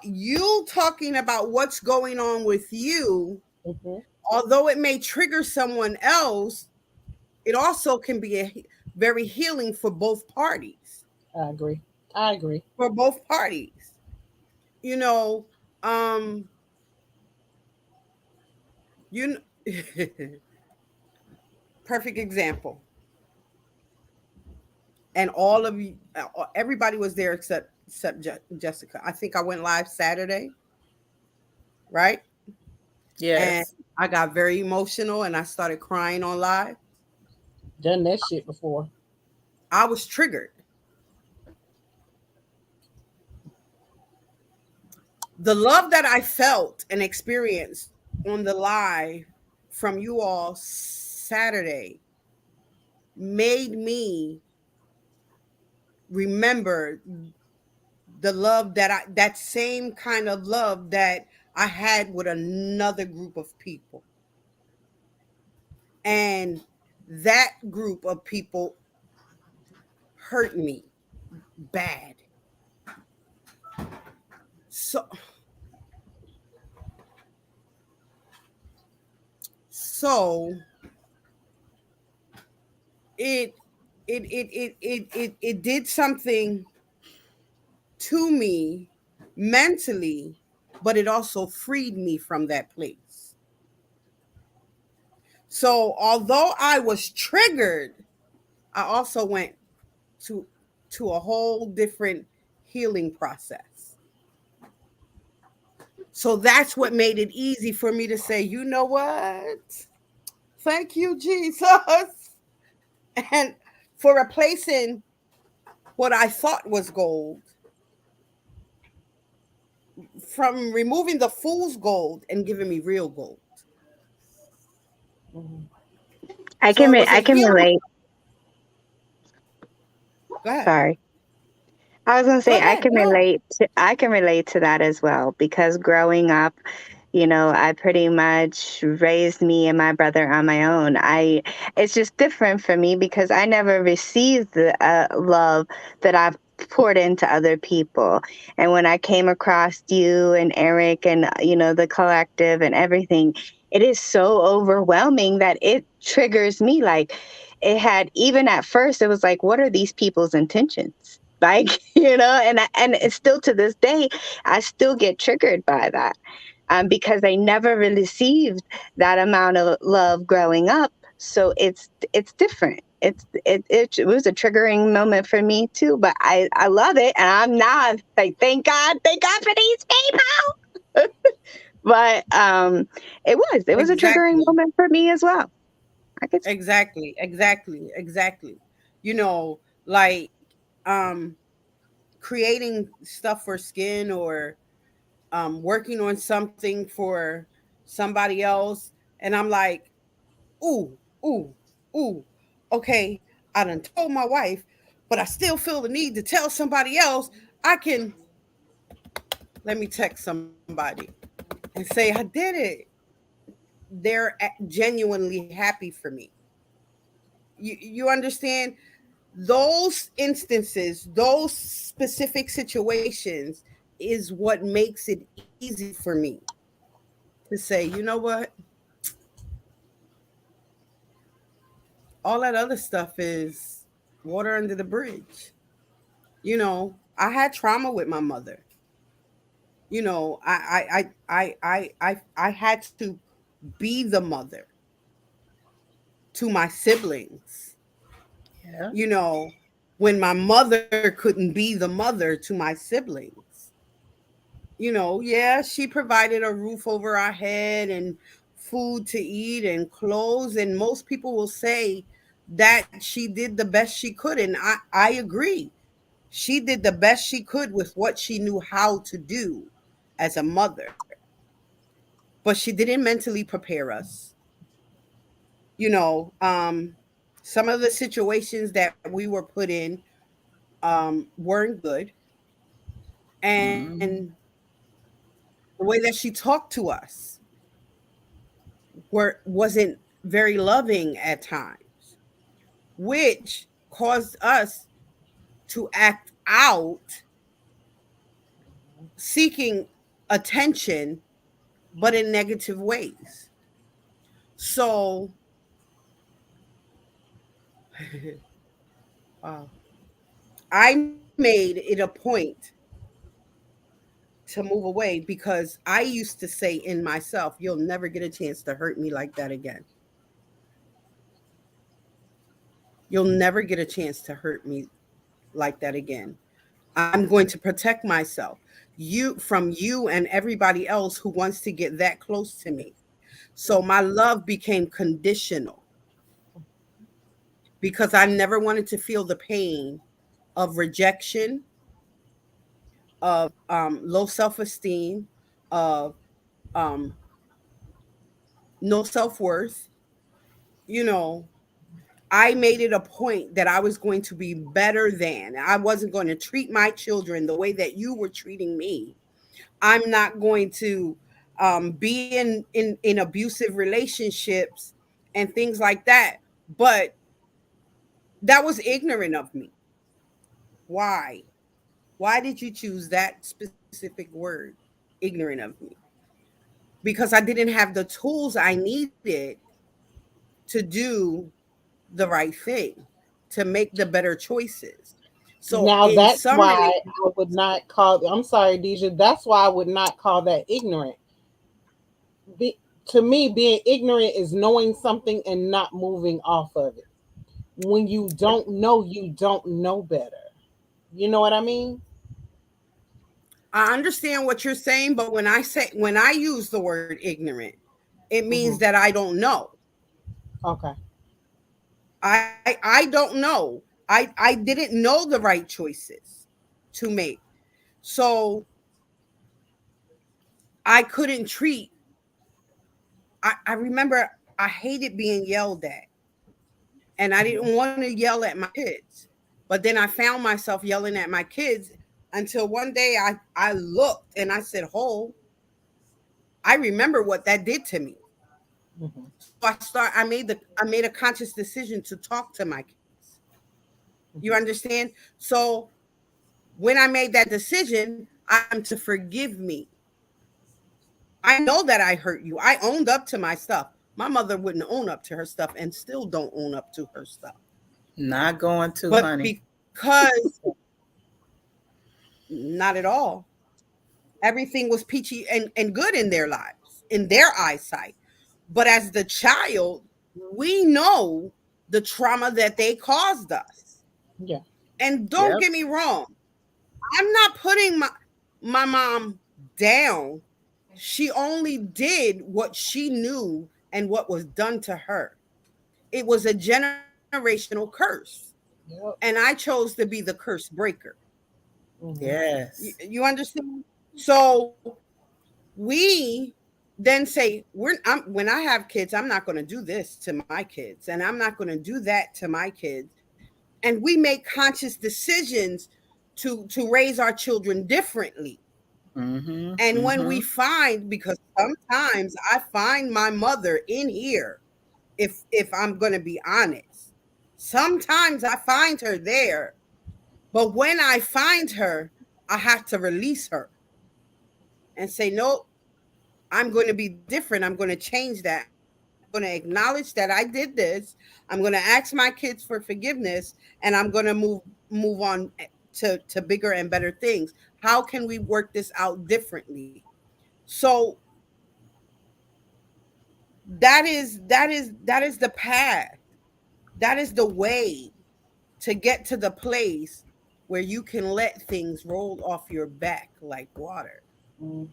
Speaker 8: you talking about what's going on with you,
Speaker 5: Mm-hmm.
Speaker 8: although it may trigger someone else, it also can be very healing for both parties.
Speaker 5: I agree. I agree.
Speaker 8: For both parties, you know. Um, you Perfect example, and all of you, everybody was there except Jessica. I think I went live Saturday, right? And
Speaker 3: Yes.
Speaker 8: I got very emotional and I started crying on live.
Speaker 5: Done that shit before.
Speaker 8: I was triggered. The love that I felt and experienced on the live from you all Saturday made me remember that same kind of love that I had with another group of people. And that group of people hurt me bad. So so it it did something to me mentally, but it also freed me from that place. So although I was triggered, I also went to a whole different healing process. So that's what made it easy for me to say, you know what? Thank you, Jesus. And for replacing what I thought was gold, from removing the fool's gold and giving me real gold.
Speaker 5: Mm-hmm.
Speaker 8: So it was a
Speaker 7: I can
Speaker 8: healing.
Speaker 7: relate.
Speaker 8: Go ahead.
Speaker 7: Sorry. I was gonna
Speaker 8: Go
Speaker 7: say
Speaker 8: ahead. No.
Speaker 7: I can relate to that as well because growing up, I pretty much raised me and my brother on my own. I It's just different for me because I never received the love that I've poured into other people. And when I came across you and Eric and the collective and everything, it is so overwhelming that it triggers me like it had, even at first, it was like, what are these people's intentions? Like, and it's still to this day, I still get triggered by that, because I never really received that amount of love growing up. So it's different. It was a triggering moment for me too, but I love it, and I'm now like, thank God for these people. But it was a triggering
Speaker 8: Exactly.
Speaker 7: moment for me as well. I could.
Speaker 8: Exactly. You know, like um creating stuff for skin, or working on something for somebody else, and I'm like, ooh, ooh, ooh. Okay, I done told my wife, but I still feel the need to tell somebody else. I can Let me text somebody and say I did it. They're genuinely happy for me. You understand? Those instances, those specific situations is what makes it easy for me to say, you know what? All that other stuff is water under the bridge. I had trauma with my mother. I had to be the mother to my siblings.
Speaker 3: Yeah.
Speaker 8: You know, when my mother couldn't be the mother to my siblings. Yeah, she provided a roof over our head and food to eat and clothes. And most people will say that she did the best she could. And I agree. She did the best she could with what she knew how to do as a mother. But she didn't mentally prepare us. You know, um, some of the situations that we were put in weren't good. And
Speaker 3: Mm-hmm.
Speaker 8: the way that she talked to us wasn't very loving at times, which caused us to act out seeking attention, but in negative ways. So, uh, I made it a point to move away because I used to say in myself, you'll never get a chance to hurt me like that again. You'll never get a chance to hurt me like that again. I'm going to protect myself from you and everybody else who wants to get that close to me. So my love became conditional because I never wanted to feel the pain of rejection, of low self esteem, of um, no self worth. You know, I made it a point that I was going to be better than. I wasn't going to treat my children the way that you were treating me. I'm not going to be in abusive relationships and things like that. But that was ignorant of me. Why? Why did you choose that specific word, ignorant of me? Because I didn't have the tools I needed to do the right thing, to make the better choices. So
Speaker 5: Now
Speaker 8: in
Speaker 5: that's
Speaker 8: some
Speaker 5: why
Speaker 8: relationships,
Speaker 5: I would not call. I'm sorry, Deja. That's why I would not call that ignorant. To me, being ignorant is knowing something and not moving off of it. When you don't know better. You know what I mean?
Speaker 8: I understand what you're saying, but when I use the word ignorant, it means
Speaker 5: Hmm.
Speaker 8: that I don't know.
Speaker 5: Okay.
Speaker 8: I don't know. I didn't know the right choices to make. So I couldn't treat. I remember I hated being yelled at, and I
Speaker 5: Hmm.
Speaker 8: didn't want to yell at my kids. But then I found myself yelling at my kids until one day I looked and I said, "Oh, I remember what that did to me."
Speaker 5: Hmm.
Speaker 8: So I made a conscious decision to talk to my kids. You understand? So when I made that decision, I'm to forgive me. I know that I hurt you. I owned up to my stuff, My mother wouldn't own up to her stuff and still don't own up to her stuff.
Speaker 3: Not going to,
Speaker 8: But
Speaker 3: honey.
Speaker 8: because not at all, everything was peachy and good in their lives, in their eyesight. But as the child, we know the trauma that they caused us.
Speaker 5: Yeah.
Speaker 8: And don't
Speaker 3: Yep.
Speaker 8: get me wrong, I'm not putting my mom down. She only did what she knew and what was done to her. It was a generational curse. And
Speaker 5: Yep.
Speaker 8: I chose to be the curse breaker.
Speaker 5: Hmm.
Speaker 3: Yes.
Speaker 8: You understand? So we then say when I have kids, I'm not going to do this to my kids, and I'm not going to do that to my kids. And we make conscious decisions to raise our children differently.
Speaker 3: Mm-hmm.
Speaker 8: And when
Speaker 3: Mm-hmm.
Speaker 8: we find, because sometimes I find my mother in here, if I'm going to be honest, sometimes I find her there, but when I find her, I have to release her and say, nope, I'm going to be different. I'm going to change that. I'm going to acknowledge that I did this. I'm going to ask my kids for forgiveness, and I'm going to move on to bigger and better things. How can we work this out differently? So that is the path. That is the way to get to the place where you can let things roll off your back like water.
Speaker 5: Hmm.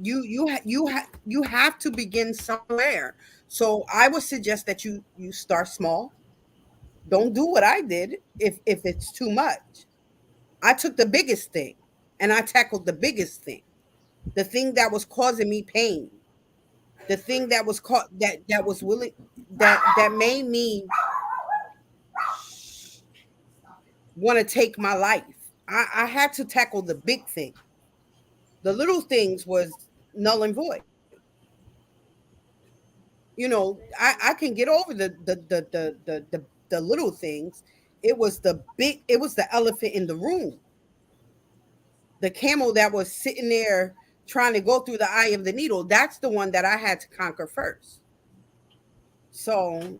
Speaker 8: You have to begin somewhere. So I would suggest that you start small. Don't do what I did if it's too much. I took the biggest thing and I tackled the biggest thing, the thing that was causing me pain, the thing that was caught that was willing that made me want to take my life. I had to tackle the big thing. The little things was null and void. I can get over the little things. It was the elephant in the room. The camel that was sitting there trying to go through the eye of the needle. That's the one that I had to conquer first. So,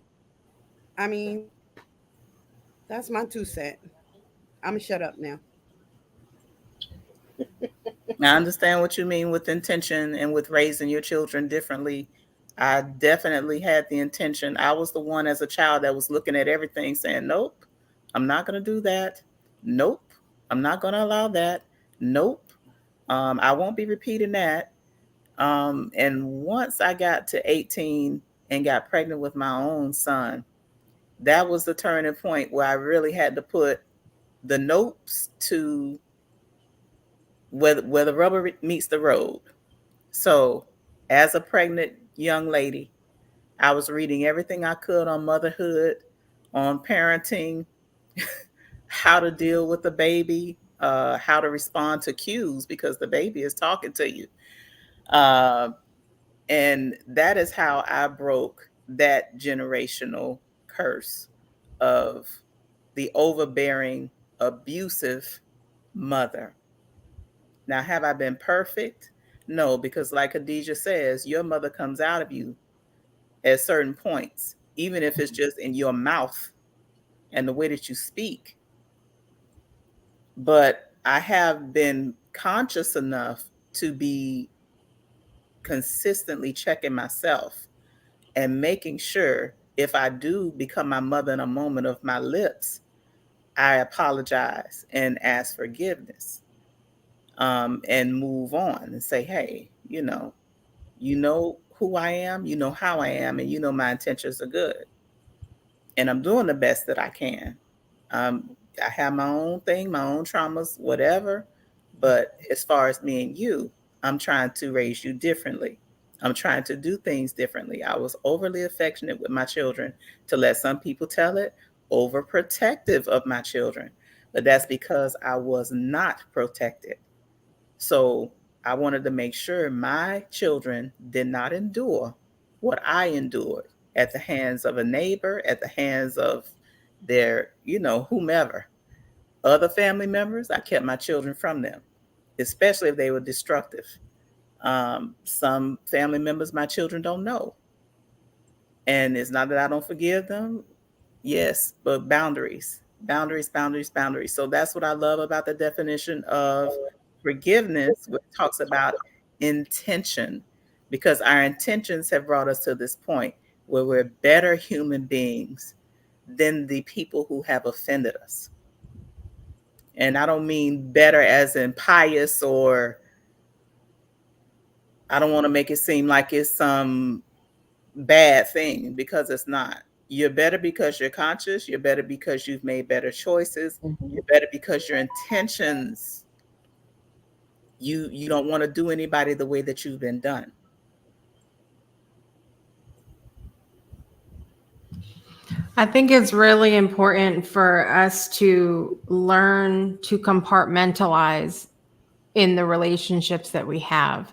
Speaker 8: I mean, that's my 2 cents. I'm gonna shut up now.
Speaker 3: I understand what you mean with intention and with raising your children differently. I definitely had the intention. I was the one as a child that was looking at everything saying, nope, I'm not going to do that. Nope, I'm not going to allow that. Nope, I won't be repeating that. And once I got to 18 and got pregnant with my own son, that was the turning point where I really had to put the nopes to where the rubber meets the road. So, as a pregnant young lady, I was reading everything I could on motherhood, on parenting, how to deal with the baby, how to respond to cues because the baby is talking to you. Uh, and that is how I broke that generational curse of the overbearing, abusive mother. Now, have I been perfect? No, because like Khadijah says, your mother comes out of you at certain points, even if it's just in your mouth and the way that you speak. But I have been conscious enough to be consistently checking myself and making sure if I do become my mother in a moment of my lips, I apologize and ask forgiveness, and move on and say, hey, you know who I am, you know how I am, and you know my intentions are good. And I'm doing the best that I can. I have my own thing, my own traumas, whatever. But as far as me and you, I'm trying to raise you differently. I'm trying to do things differently. I was overly affectionate with my children, to let some people tell it, overprotective of my children. But that's because I was not protected. So I wanted to make sure my children did not endure what I endured at the hands of a neighbor, at the hands of their, whomever. Other family members, I kept my children from them, especially if they were destructive. Some family members, my children don't know. And it's not that I don't forgive them. Yes, but boundaries, boundaries, boundaries, boundaries. So that's what I love about the definition of forgiveness, which talks about intention, because our intentions have brought us to this point where we're better human beings than the people who have offended us. And I don't mean better as in pious, or I don't want to make it seem like it's some bad thing, because it's not. You're better because you're conscious. You're better because you've made better choices. You're better because your intentions, you don't want to do anybody the way that you've been done.
Speaker 6: I think it's really important for us to learn to compartmentalize in the relationships that we have.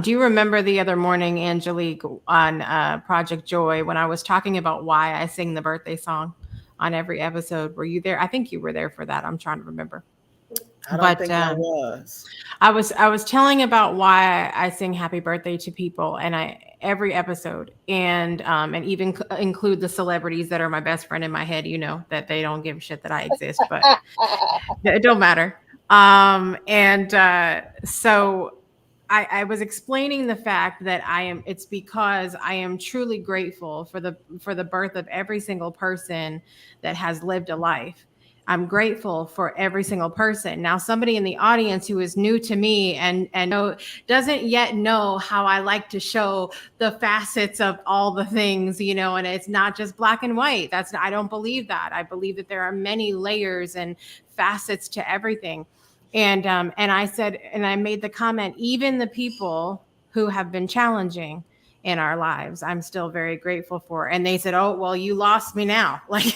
Speaker 6: Do you remember the other morning, Angelique, on Project Joy, when I was talking about why I sing the birthday song on every episode? Were you there? I think you were there for that. I'm trying to remember.
Speaker 3: I don't think I was.
Speaker 6: I was telling about why I sing happy birthday to people, and every episode, and even include the celebrities that are my best friend in my head. You know that they don't give a shit that I exist, but it don't matter. So I was explaining the fact that it's because I am truly grateful for the birth of every single person that has lived a life. I'm grateful for every single person. Now, somebody in the audience who is new to me and doesn't yet know how I like to show the facets of all the things, and it's not just black and white. I don't believe that. I believe that there are many layers and facets to everything. And I said, and I made the comment, even the people who have been challenging in our lives, I'm still very grateful for. And they said, "Oh, well, you lost me now." Like,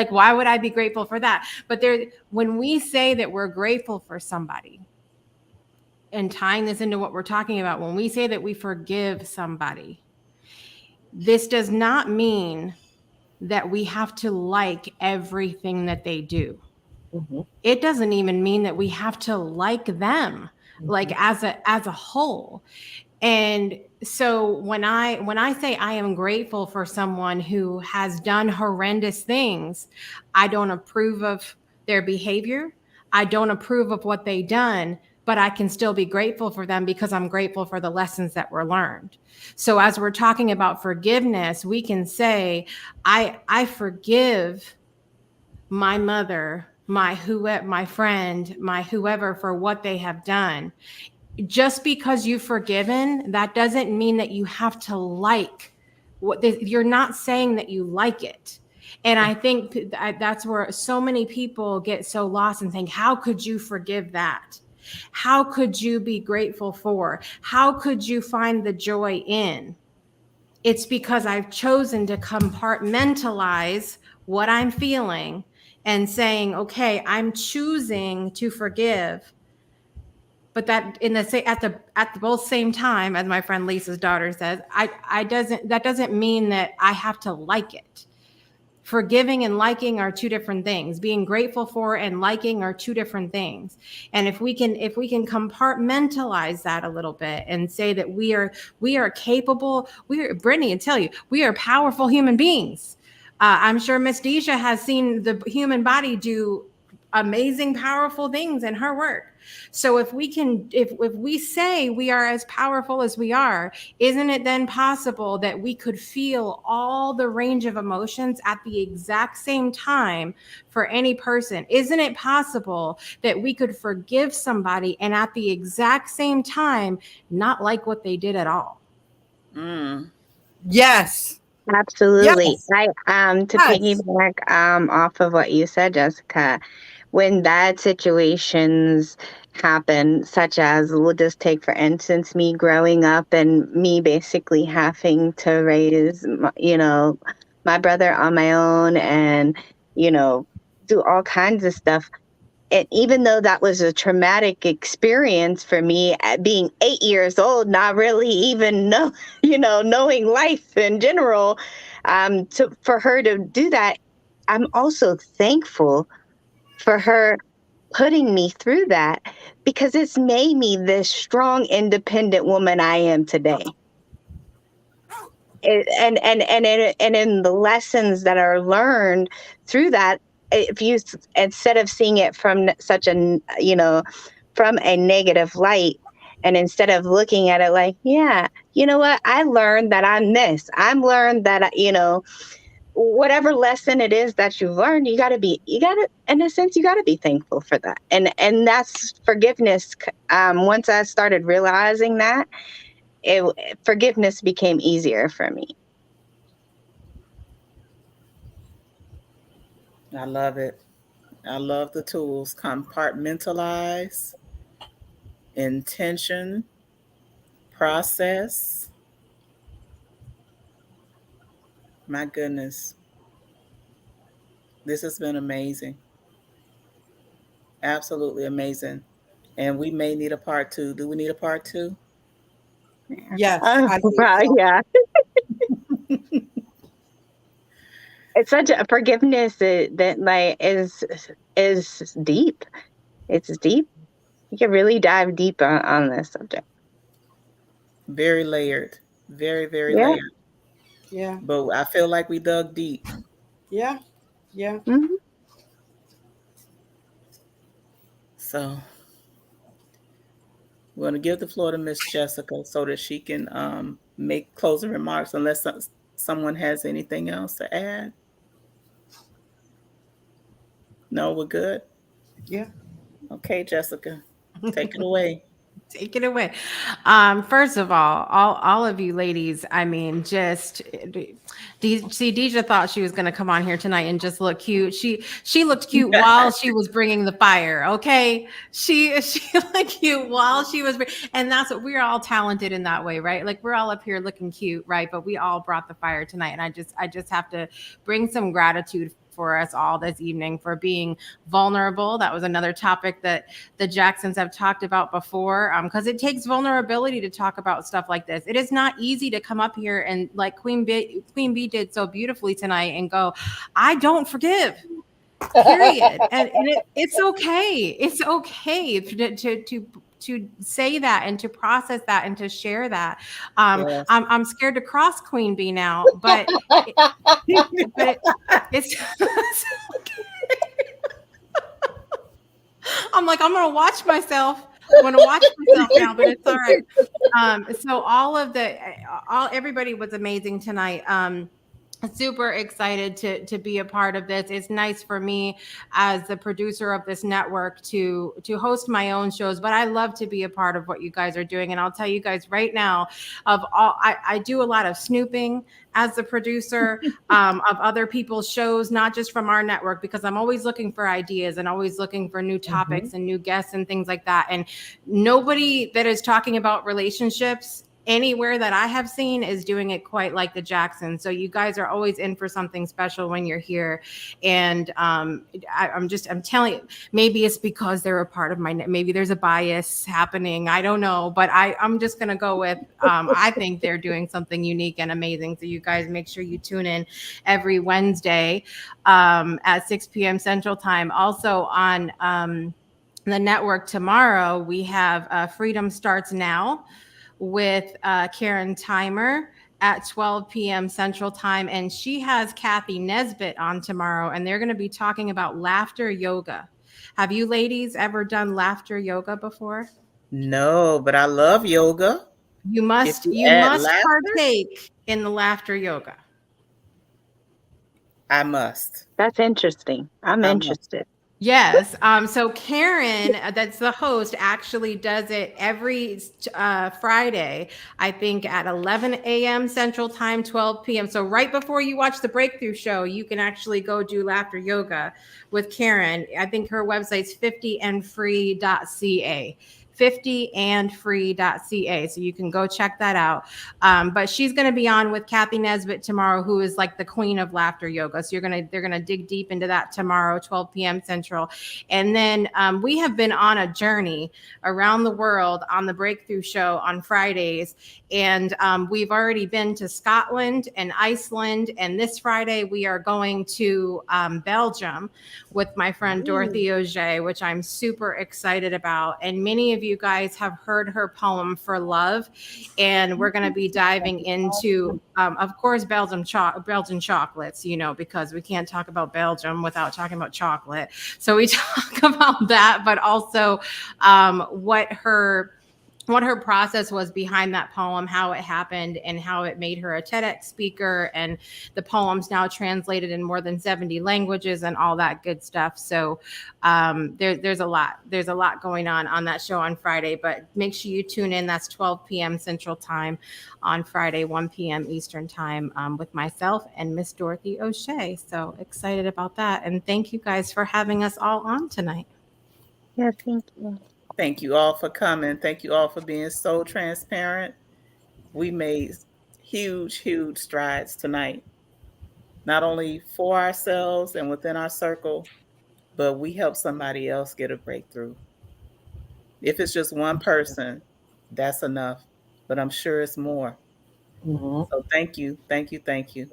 Speaker 6: why would I be grateful for that? But when we say that we're grateful for somebody, and tying this into what we're talking about, when we say that we forgive somebody, this does not mean that we have to like everything that they do. It doesn't even mean that we have to like them, like as a whole. And so when I say I am grateful for someone who has done horrendous things, I don't approve of their behavior. I don't approve of what they've done, but I can still be grateful for them because I'm grateful for the lessons that were learned. So as we're talking about forgiveness, we can say, I forgive my mother, my friend, my whoever, for what they have done. Just because you've forgiven, that doesn't mean that you have to like you're not saying that you like it. And I think that's where so many people get so lost and think, how could you forgive that? How could you be grateful for? How could you find the joy in? It's because I've chosen to compartmentalize what I'm feeling and saying, okay, I'm choosing to forgive. But that at the both same time, as my friend Lisa's daughter says, that doesn't mean that I have to like it. Forgiving and liking are two different things. Being grateful for and liking are two different things. And if we can compartmentalize that a little bit and say that we are capable, Brittany, and tell you, we are powerful human beings. I'm sure Miss Deja has seen the human body do amazing, powerful things in her work. So if we say we are as powerful as we are, isn't it then possible that we could feel all the range of emotions at the exact same time for any person? Isn't it possible that we could forgive somebody and at the exact same time not like what they did at all?
Speaker 8: Yes.
Speaker 7: Absolutely.
Speaker 8: Yes.
Speaker 7: To piggyback off of what you said, Jessica, when bad situations happen, such as, we'll just take for instance me growing up and me basically having to raise my brother on my own and do all kinds of stuff. And even though that was a traumatic experience for me at being 8 years old, not really even knowing life in general, for her to do that, I'm also thankful for her putting me through that, because it's made me this strong, independent woman I am today. And in the lessons that are learned through that, if you, instead of seeing it from such a, from a negative light, and instead of looking at it like, yeah, you know what, I learned that I'm this, I'm learned that, whatever lesson it is that you've learned, you gotta, in a sense, you gotta be thankful for that. And that's forgiveness. Once I started realizing that, forgiveness became easier for me.
Speaker 3: I love it. I love the tools. Compartmentalize, intention, process. My goodness. This has been amazing. Absolutely amazing. And we may need a part two. Do we need a part two?
Speaker 8: Yes, I think
Speaker 7: Right,
Speaker 8: so.
Speaker 7: yeah. It's such a forgiveness that like is deep. It's deep. You can really dive deep on this subject.
Speaker 3: Very layered. Very, very
Speaker 7: Yeah.
Speaker 3: layered.
Speaker 8: Yeah,
Speaker 3: But I feel like we dug deep.
Speaker 8: yeah, yeah.
Speaker 7: Hmm.
Speaker 3: So we're going to give the floor to Miss Jessica so that she can make closing remarks unless someone has anything else to add. No, we're good.
Speaker 8: Yeah.
Speaker 3: Okay, Jessica, take it away.
Speaker 6: Take it away. First of all of you ladies, I mean, just see, Deja thought she was going to come on here tonight and just look cute. She looked cute while she was bringing the fire. Okay, she looked cute while she was, and that's what we're all talented in that way, right? Like we're all up here looking cute, right? But we all brought the fire tonight, and I just have to bring some gratitude for us all this evening for being vulnerable. That was another topic that the Jacksons have talked about before, because it takes vulnerability to talk about stuff like this. It is not easy to come up here and like Queen B did so beautifully tonight and go, I don't forgive. Period. And it's okay. It's okay to say that and to process that and to share that.
Speaker 3: Yes.
Speaker 6: I'm scared to cross Queen Bee now, but it's I'm like, I'm gonna watch myself. I'm gonna watch myself now, but it's all right. So everybody was amazing tonight. Super excited to be a part of this. It's nice for me as the producer of this network to host my own shows, but I love to be a part of what you guys are doing. And I'll tell you guys right now, I do a lot of snooping as the producer of other people's shows, not just from our network, because I'm always looking for ideas and always looking for new topics and new guests and things like that. And nobody that is talking about relationships anywhere that I have seen is doing it quite like the Jacksons. So you guys are always in for something special when you're here. And I'm telling you, maybe it's because they're a part of maybe there's a bias happening. I don't know, but I'm just going to go with, I think they're doing something unique and amazing. So you guys make sure you tune in every Wednesday at 6 p.m. Central Time. Also on the network tomorrow, we have Freedom Starts Now with Karen Timer at 12 p.m. Central Time. And she has Kathy Nesbitt on tomorrow, and they're going to be talking about laughter yoga. Have you ladies ever done laughter yoga before?
Speaker 3: No, but I love yoga.
Speaker 6: You must partake in the laughter yoga.
Speaker 3: I must.
Speaker 7: That's interesting. I'm interested.
Speaker 6: Yes. So Karen, that's the host, actually does it every Friday, I think at 11 a.m. Central Time, 12 p.m. So right before you watch the Breakthrough Show, you can actually go do laughter yoga with Karen. I think her website's 50andfree.ca. 50andfree.ca. So you can go check that out. But she's going to be on with Kathy Nesbitt tomorrow, who is like the queen of laughter yoga. So they're going to dig deep into that tomorrow, 12 p.m. Central. And then we have been on a journey around the world on the Breakthrough Show on Fridays. And we've already been to Scotland and Iceland. And this Friday, we are going to Belgium with my friend Dorothy Auger, which I'm super excited about. And many of you guys have heard her poem For Love, and we're going to be diving into, of course, Belgian chocolates, you know, because we can't talk about Belgium without talking about chocolate. So we talk about that, but also what her process was behind that poem, how it happened, and how it made her a TEDx speaker. And the poem's now translated in more than 70 languages and all that good stuff. So there's a lot going on that show on Friday, but make sure you tune in. That's 12 p.m. Central Time on Friday, 1 p.m. Eastern Time, with myself and Miss Dorothy O'Shea. So excited about that. And thank you guys for having us all on tonight.
Speaker 7: Yeah, thank you.
Speaker 3: Thank you all for coming. Thank you all for being so transparent. We made huge, huge strides tonight, not only for ourselves and within our circle, but we helped somebody else get a breakthrough. If it's just one person, that's enough, but I'm sure it's more.
Speaker 4: Mhm.
Speaker 3: So thank you, thank you, thank you.